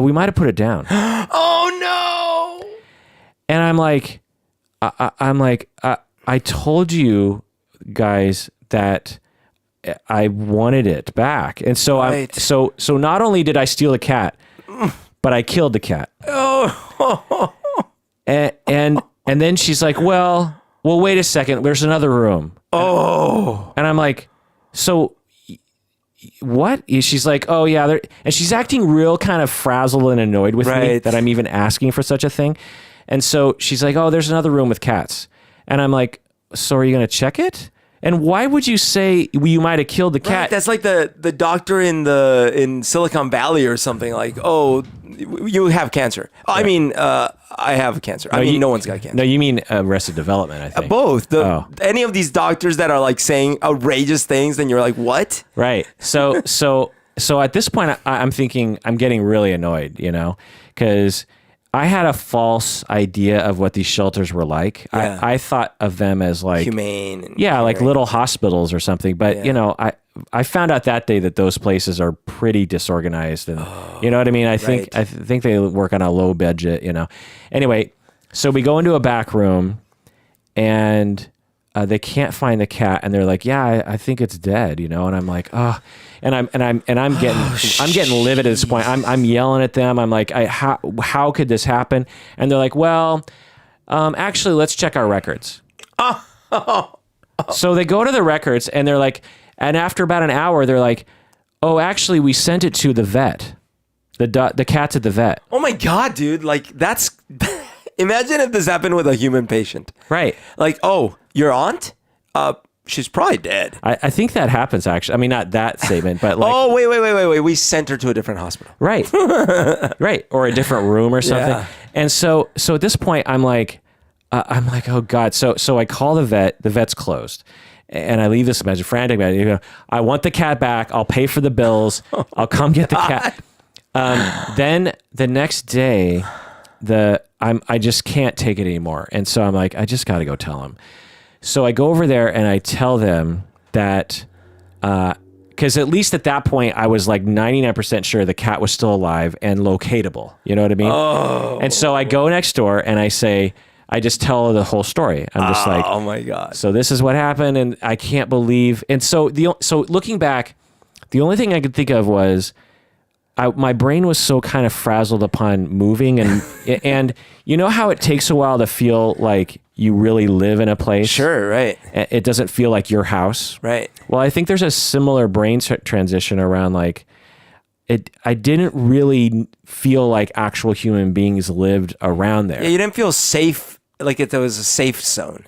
we might've put it down. Oh no. And I'm like, I told you guys that I wanted it back. And so so not only did I steal the cat, but I killed the cat. Oh. And then she's like, well, wait a second. There's another room. Oh. And I'm like, so what? She's like, oh yeah. And she's acting real kind of frazzled and annoyed with me that I'm even asking for such a thing. And so she's like, oh, there's another room with cats. And I'm like, so are you going to check it? And why would you say you might have killed the cat? Right, that's like the doctor in Silicon Valley or something. Like, oh, you have cancer. Oh, I mean, I have cancer. No one's got cancer. No, you mean Arrested Development, I think. Both. Any of these doctors that are like saying outrageous things, then you're like, what? Right. So at this point, I'm thinking I'm getting really annoyed, because I had a false idea of what these shelters were like. Yeah. I thought of them as like humane. And like little hospitals or something. But I found out that day that those places are pretty disorganized, and you know what I mean. I think they work on a low budget. Anyway, so we go into a back room, and they can't find the cat, and they're like, yeah, I think it's dead. And I'm like, oh. And I'm getting livid at this point. I'm yelling at them. I'm like, how could this happen? And they're like, well, actually, let's check our records. So they go to the records, and they're like, and after about an hour, they're like, oh, actually, we sent it to the vet. The cat's at the vet. Oh my God, dude! Like that's. Imagine if this happened with a human patient. Right. Like, oh, your aunt? She's probably dead. I think that happens, actually. I mean, not that statement, but like... Oh, wait. We sent her to a different hospital. Right. Right. Or a different room or something. Yeah. And so at this point, I'm like, oh God. So I call the vet. The vet's closed. And I leave this message, frantic, I want the cat back. I'll pay for the bills. I'll come get the cat. Then the next day, I just can't take it anymore. And so I'm like, I just got to go tell him. So I go over there and I tell them that, because at least at that point, I was like 99% sure the cat was still alive and locatable. You know what I mean? Oh. And so I go next door and I just tell the whole story. I'm just like, oh my God. So this is what happened, and I can't believe. And so looking back, the only thing I could think of was my brain was so kind of frazzled upon moving, and you know how it takes a while to feel like you really live in a place. Sure, right. It doesn't feel like your house. Right. Well, I think there's a similar brain transition around like I didn't really feel like actual human beings lived around there. Yeah, you didn't feel safe, like there was a safe zone.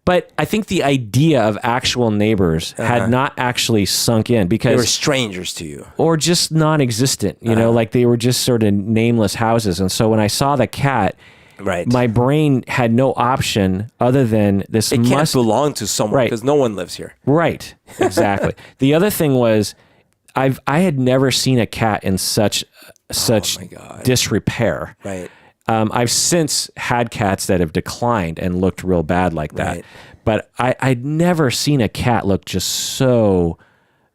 But I think the idea of actual neighbors had not actually sunk in because they were strangers to you, or just non-existent. You know, like they were just sort of nameless houses. And so when I saw the cat, right, my brain had no option other than this. It can't belong to someone because no one lives here. Right, exactly. The other thing was, I had never seen a cat in such disrepair. Right. I've since had cats that have declined and looked real bad like that. Right. But I'd never seen a cat look just so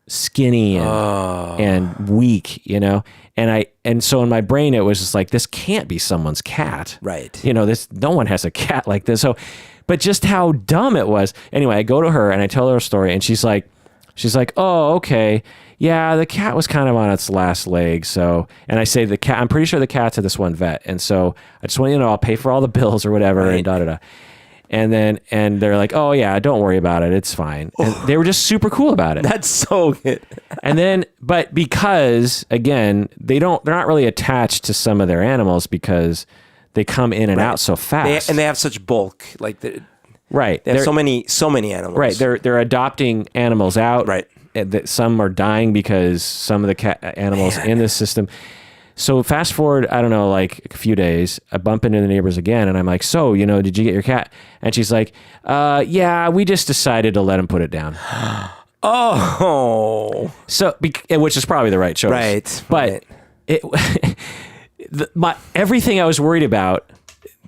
skinny and weak, you know? And so in my brain, it was just like, this can't be someone's cat. Right. You know, no one has a cat like this. So, but just how dumb it was. Anyway, I go to her and I tell her a story, and she's like, oh, okay. Yeah, the cat was kind of on its last leg. So, and I say I'm pretty sure the cat's at this one vet. And so I just want you to know, I'll pay for all the bills or whatever, right. And da-da-da. And they're like, oh yeah, don't worry about it. It's fine. And they were just super cool about it. That's so good. And then, but because again, they're not really attached to some of their animals because they come in and out so fast. And they have such bulk. Like right. They have so many animals. Right. They're adopting animals out. Right. That some are dying because some of the animals in the system. So fast forward, I don't know, like a few days, I bump into the neighbors again, and I'm like, so, you know, did you get your cat? And she's like, yeah, we just decided to let him put it down. Oh. So, which is probably the right choice. Right. But everything I was worried about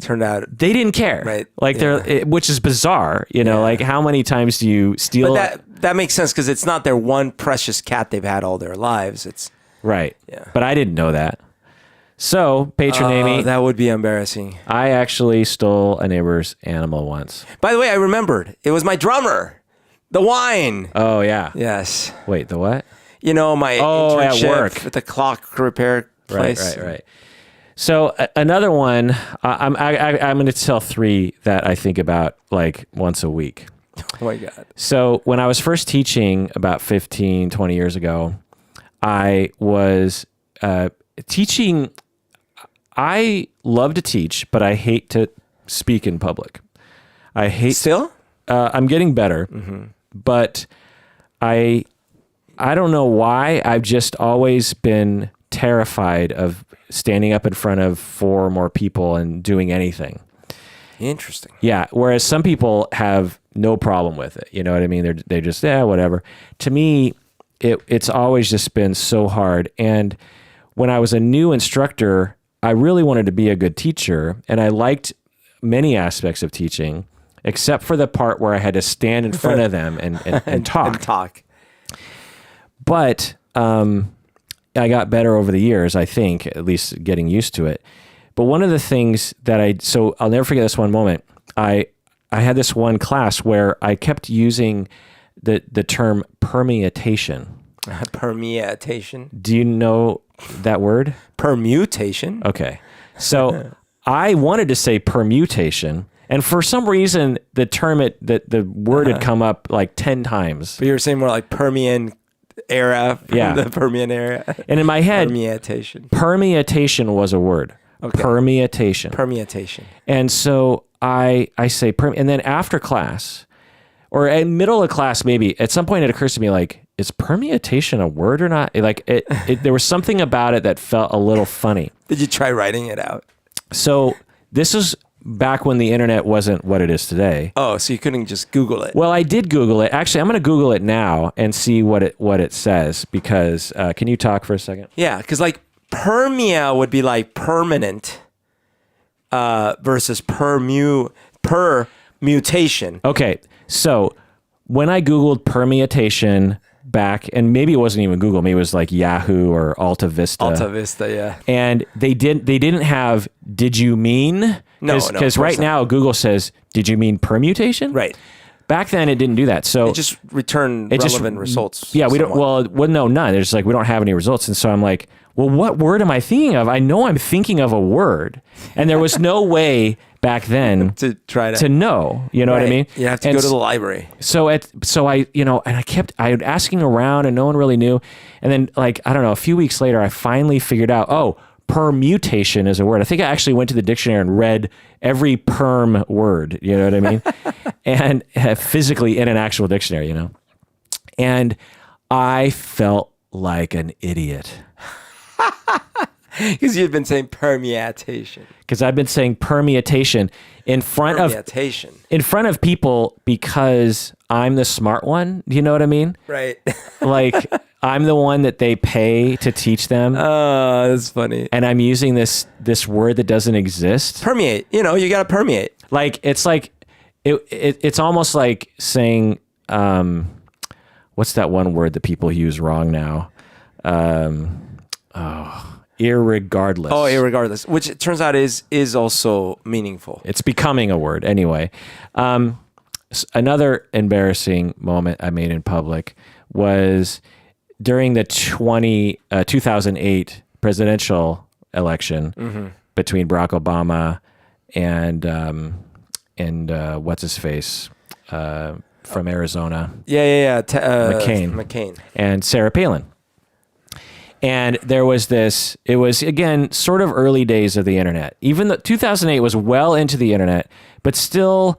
turned out they didn't care. Right. Like which is bizarre, you know, like how many times do you steal? But that makes sense because it's not their one precious cat they've had all their lives. It's right. Yeah. But I didn't know that. So, patron Amy, that would be embarrassing. I actually stole a neighbor's animal once. By the way, I remembered. It was my drummer. The wine. Oh, yeah. Yes. Wait, the what? You know, my internship at work at the clock repair place. Right. So another one, I'm going to tell three that I think about like once a week. Oh my God. So when I was first teaching about 15, 20 years ago, I was teaching. I love to teach, but I hate to speak in public. I hate. Still? I'm getting better, but I don't know why. I've just always been terrified of standing up in front of 4 or more people and doing anything. Interesting. Yeah. Whereas some people have no problem with it. You know what I mean? They just, whatever. To me, it's always just been so hard. And when I was a new instructor, I really wanted to be a good teacher, and I liked many aspects of teaching, except for the part where I had to stand in front of them and talk. And talk. But I got better over the years, I think, at least getting used to it. But one of the things so I'll never forget this one moment. I had this one class where I kept using the term permutation. Permutation. Do you know that word? Permutation. Okay. So I wanted to say permutation, and for some reason the word had come up like 10 times. But you were saying more like Permian era. Yeah. The Permian era. And in my head, permutation was a word. Okay. Permutation. Permutation. And so I say and then after class, or in middle of class, maybe at some point it occurs to me like, is permutation a word or not? Like there was something about it that felt a little funny. Did you try writing it out? So this is back when the internet wasn't what it is today. Oh, so you couldn't just Google it? Well, I did Google it. Actually, I'm going to Google it now and see what it says, because can you talk for a second? Yeah, because like permia would be like permanent versus permutation. Okay, so when I Googled permutation back, and maybe it wasn't even Google, maybe it was like Yahoo or Alta Vista. Alta Vista, yeah. And they didn't have, did you mean? Because right now Google says, did you mean permutation? Right. Back then it didn't do that. So it just returned relevant results. Yeah, we don't, well, no, none. It's like, we don't have any results. And so I'm like, well, what word am I thinking of? I know I'm thinking of a word. And there was no way back then to try to know, you know what I mean? You have to go to the library. So I was asking around and no one really knew. And then like, I don't know, a few weeks later, I finally figured out, oh, permutation is a word. I think I actually went to the dictionary and read every perm word, you know what I mean? And physically in an actual dictionary, you know? And I felt like an idiot. Because you've been saying permutation. Because I've been saying permutation in front of people, because I'm the smart one. You know what I mean? Right. Like I'm the one that they pay to teach them. Oh, that's funny. And I'm using this word that doesn't exist. Permeate. You know, you got to permeate. Like it's almost like saying, what's that one word that people use wrong now? Irregardless. Oh, irregardless, which it turns out is also meaningful. It's becoming a word anyway. Another embarrassing moment I made in public was during the 2008 presidential election between Barack Obama and what's his face from Arizona. McCain and Sarah Palin. And there was this, it was, again, sort of early days of the internet. Even though 2008 was well into the internet, but still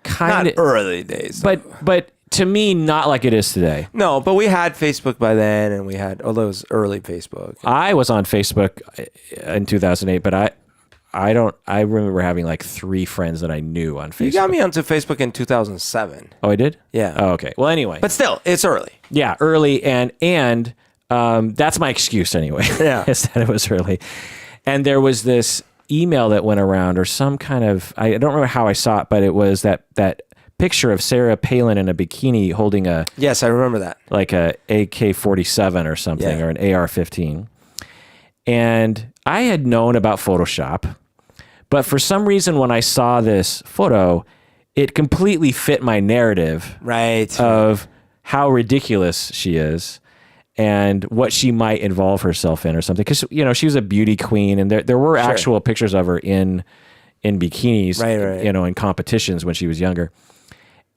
kind of... Not early days. But to me, not like it is today. No, but we had Facebook by then, and although it was early Facebook. I was on Facebook in 2008, but I remember having like 3 friends that I knew on Facebook. You got me onto Facebook in 2007. Oh, I did? Yeah. Oh, okay. Well, anyway. But still, it's early. Yeah, early, and that's my excuse anyway. Yeah. Is that it was early. And there was this email that went around, or some kind of, I don't remember how I saw it, but it was that picture of Sarah Palin in a bikini holding a... Yes, I remember that. Like a AK-47 or something, or an AR-15. And I had known about Photoshop, but for some reason when I saw this photo, it completely fit my narrative of how ridiculous she is and what she might involve herself in or something. Because, you know, she was a beauty queen, and there were actual pictures of her in bikinis, you know, in competitions when she was younger.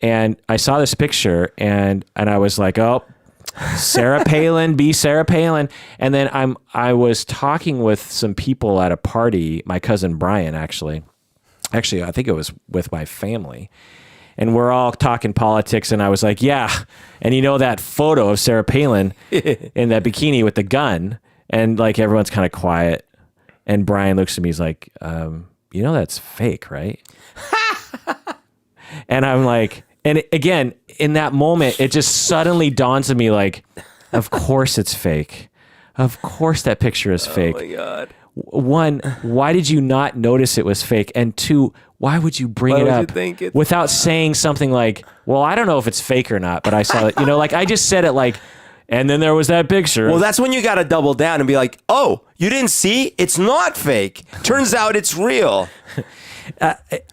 And I saw this picture, and I was like, oh, Sarah Palin, be Sarah Palin. And then I was talking with some people at a party, my cousin Brian, actually, I think it was with my family. And we're all talking politics, and I was like, yeah. And you know that photo of Sarah Palin in that bikini with the gun, and like everyone's kind of quiet. And Brian looks at me, he's like, you know that's fake, right? And I'm like, and again, in that moment, it just suddenly dawns on me like, of course it's fake. Of course that picture is fake. Oh my God. 1, why did you not notice it was fake? And 2, why would you bring it up without saying something like, well, I don't know if it's fake or not, but I saw it, you know, like I just said it like, and then there was that picture. Well, that's when you got to double down and be like, oh, you didn't see? It's not fake. Turns out it's real.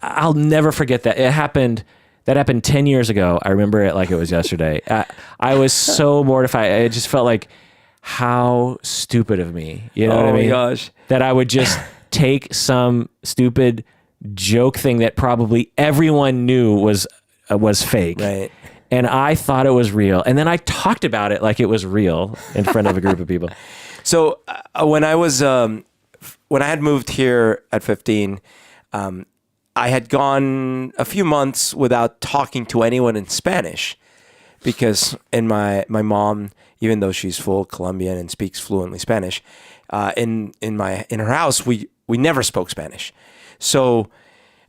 I'll never forget that. That happened 10 years ago. I remember it like it was yesterday. I was so mortified. It just felt like, how stupid of me. You know what I mean? Oh my gosh. That I would just take some stupid joke thing that probably everyone knew was fake. Right. And I thought it was real. And then I talked about it like it was real in front of a group of people. So when I had moved here at 15, I had gone a few months without talking to anyone in Spanish because my mom, even though she's full Colombian and speaks fluently Spanish, in her house we never spoke Spanish. So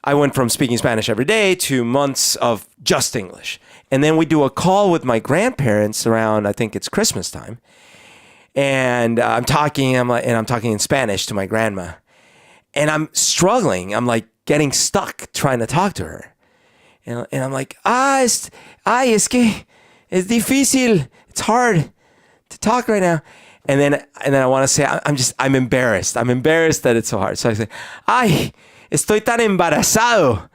I went from speaking Spanish every day to months of just English. And then we do a call with my grandparents around, I think it's Christmas time. And I'm talking in Spanish to my grandma. And I'm struggling. I'm like getting stuck trying to talk to her. And I'm like, es que es difícil. It's hard to talk right now. And then I want to say, I'm embarrassed. I'm embarrassed that it's so hard. So I say, ay, estoy tan embarazado.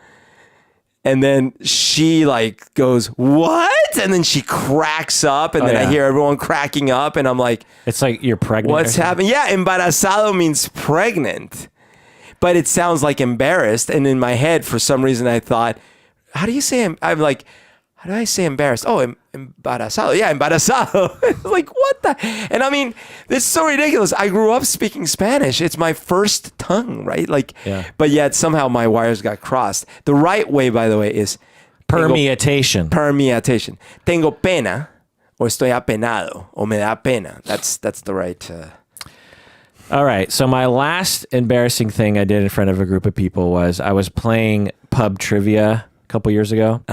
And then she like goes, what? And then she cracks up, and I hear everyone cracking up, and I'm like, it's like you're pregnant. What's happening? Yeah, embarazado means pregnant, but it sounds like embarrassed. And in my head, for some reason, I thought, how do you say? I'm like, how do I say embarrassed? Oh, embarazado. Yeah, embarazado. Like, what the? And I mean, this is so ridiculous. I grew up speaking Spanish. It's my first tongue, right? Like, but yet somehow my wires got crossed. The right way, by the way, is permutation. Tengo pena, o estoy apenado, o me da pena. That's the right. All right. So my last embarrassing thing I did in front of a group of people was I was playing pub trivia a couple years ago.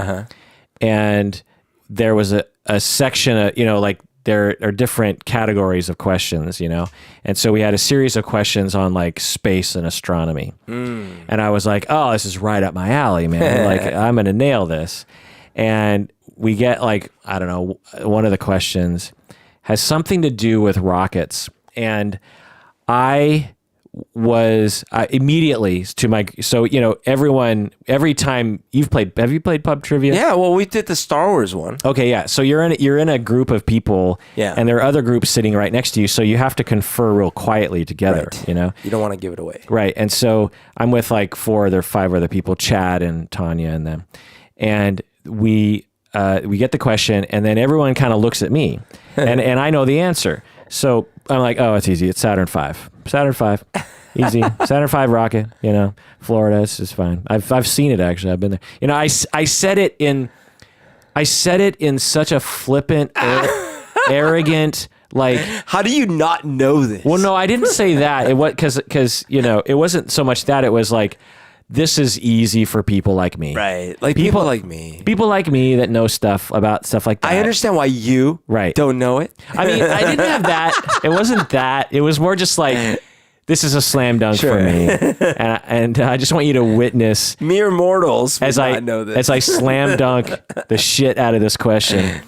And there was a section of, like there are different categories of questions, And so we had a series of questions on like space and astronomy. And I was like, oh, this is right up my alley, man. Like, I'm going to nail this. And we get like, I don't know, one of the questions has something to do with rockets. And I was immediately everyone, every time have you played pub trivia? Yeah, well, we did the Star Wars one. Okay, yeah. So you're in a group of people, and there are other groups sitting right next to you, so you have to confer real quietly together, You don't want to give it away. Right. And so I'm with like 5 other people, Chad and Tanya and them. And we get the question, and then everyone kind of looks at me, and I know the answer. So I'm like, oh, it's easy. It's Saturn V. Easy. Saturn V rocket, Florida. It's just fine. I've seen it actually. I've been there. I said it in such a flippant, arrogant, like. How do you not know this? Well, no, I didn't say that. It was because it wasn't so much that. It was like, this is easy for people like me. Right. Like people like me. People like me that know stuff about stuff like that. I understand why you don't know it. I mean, I didn't have that. It wasn't that. It was more just like, this is a slam dunk for me. And I just want you to witness. Mere mortals would not know this. As I slam dunk the shit out of this question.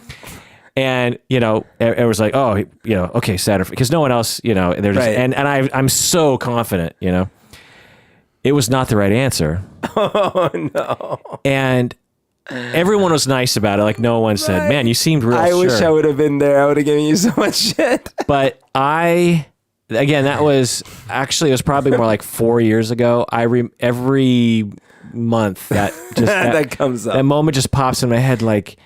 And, it was like, oh, okay, Saturn. Because no one else, they're just, and I'm so confident, It was not the right answer. Oh, no. And everyone was nice about it. Like, no one said, man, you seemed real I sure. wish I would have been there. I would have given you so much shit. But again, it was probably more like 4 years ago. Every month that just that comes up. That moment just pops in my head like,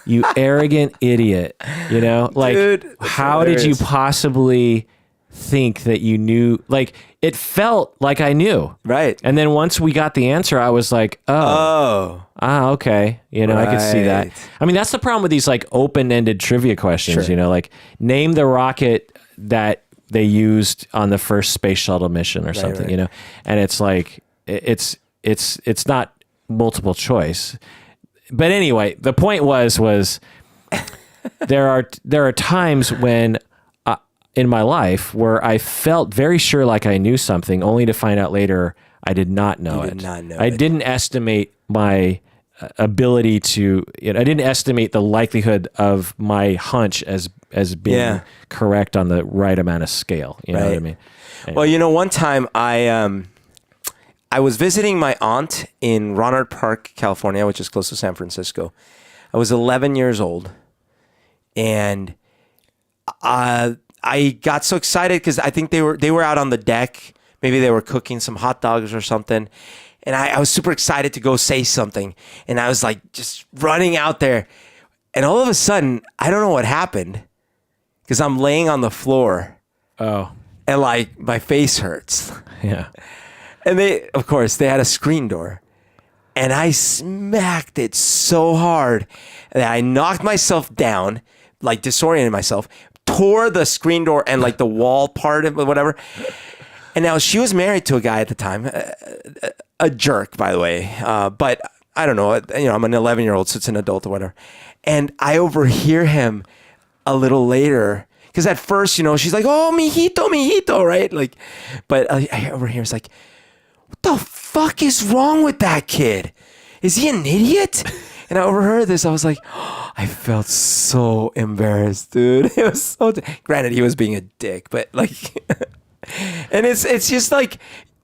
you arrogant idiot. Like, dude, how did you possibly think that you knew? Like, it felt like I knew. Right. And then once we got the answer, I was like, okay. I could see that. I mean, that's the problem with these like open-ended trivia questions, like name the rocket that they used on the first space shuttle mission or something, and it's like, it's not multiple choice. But anyway, the point was there are times when in my life where I felt very sure like I knew something, only to find out later I did not know it. I didn't estimate my ability to. I didn't estimate the likelihood of my hunch as being correct on the right amount of scale. You know what I mean? Anyway. Well, one time I was visiting my aunt in Rohnert Park, California, which is close to San Francisco. I was 11 years old, and I got so excited because I think they were out on the deck. Maybe they were cooking some hot dogs or something. And I was super excited to go say something. And I was like just running out there. And all of a sudden, I don't know what happened because I'm laying on the floor. Oh. And like my face hurts. Yeah. And they had a screen door. and I smacked it so hard that I knocked myself down, like disoriented myself, tore the screen door and like the wall part of it, whatever. And now she was married to a guy at the time, a jerk, by the way. But I don't know, I'm an 11-year-old, so it's an adult or whatever. And I overhear him a little later, because at first, she's like, "Oh, mijito," right? Like, but I overhear, it's like, "What the fuck is wrong with that kid? Is he an idiot?" And I overheard this. I was like, I felt so embarrassed, dude. It was so. Granted, he was being a dick, but like, and it's just like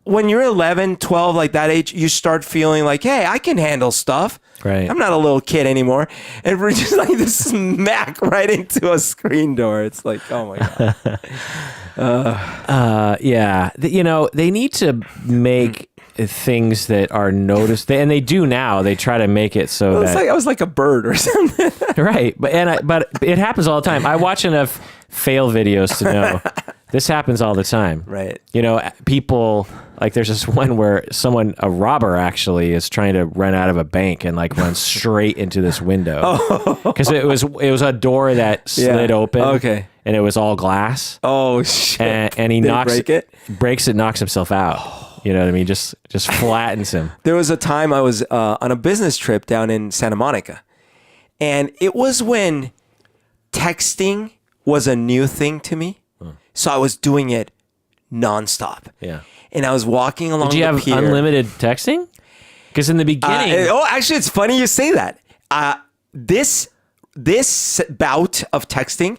when you're 11, 12, like that age, you start feeling like, hey, I can handle stuff. Right. I'm not a little kid anymore. And we're just like this smack right into a screen door. It's like, oh my God. Yeah. They need to make things that are noticed, and they do now. They try to make it so that I was like a bird or something. Right. But it happens all the time. I watch enough fail videos to know this happens all the time. Right. People, like there's this one where a robber actually is trying to run out of a bank and like runs straight into this window. Because it was a door that slid open. Okay. And it was all glass. Oh shit. And he breaks it, knocks himself out. You know what I mean? Just flattens him. There was a time I was on a business trip down in Santa Monica. And it was when texting was a new thing to me. So I was doing it nonstop. Yeah. And I was walking along the pier. Did you have unlimited texting? Because in the beginning... actually, it's funny you say that. This bout of texting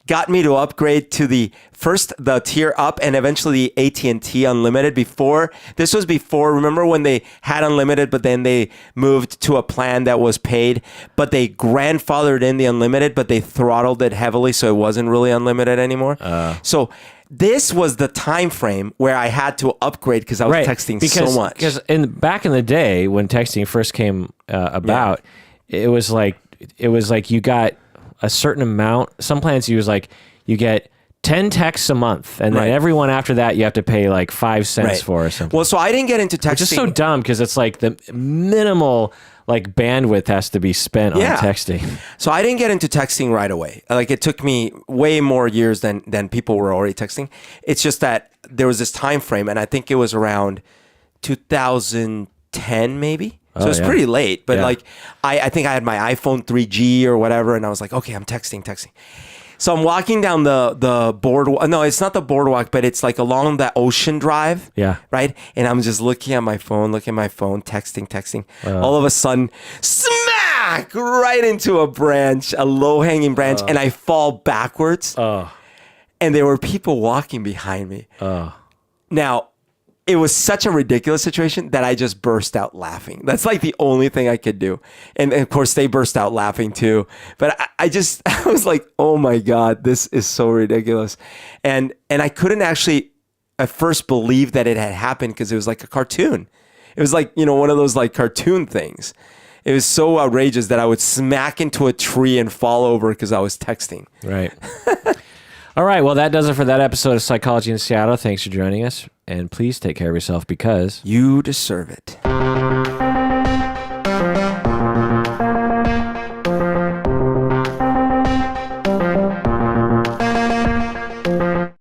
got me to upgrade to the tier up and eventually the AT&T unlimited. This was before, remember when they had unlimited, but then they moved to a plan that was paid, but they grandfathered in the unlimited, but they throttled it heavily, so it wasn't really unlimited anymore. So this was the time frame where I had to upgrade because I was texting so much. Because back in the day when texting first came about, it was like you got a certain amount. Some plans you get 10 texts a month, and then everyone after that you have to pay like 5 cents for or something. Well, so I didn't get into texting. Which is so dumb because it's like the minimal like bandwidth has to be spent on texting. So I didn't get into texting right away. Like it took me way more years than people were already texting. It's just that there was this time frame, and I think it was around 2010 maybe. So it's pretty late, but like I think I had my iPhone 3G or whatever, and I was like, okay, I'm texting. So I'm walking down the boardwalk. No, it's not the boardwalk, but it's like along that Ocean Drive. Yeah. Right? And I'm just looking at my phone, texting. All of a sudden, smack right into a branch, a low-hanging branch, and I fall backwards. And there were people walking behind me. Now, it was such a ridiculous situation that I just burst out laughing. That's like the only thing I could do. And of course they burst out laughing too. But I was like, oh my God, this is so ridiculous. And I couldn't actually at first believe that it had happened because it was like a cartoon. It was like, one of those like cartoon things. It was so outrageous that I would smack into a tree and fall over because I was texting. Right. All right. Well, that does it for that episode of Psychology in Seattle. Thanks for joining us. And please take care of yourself because you deserve it.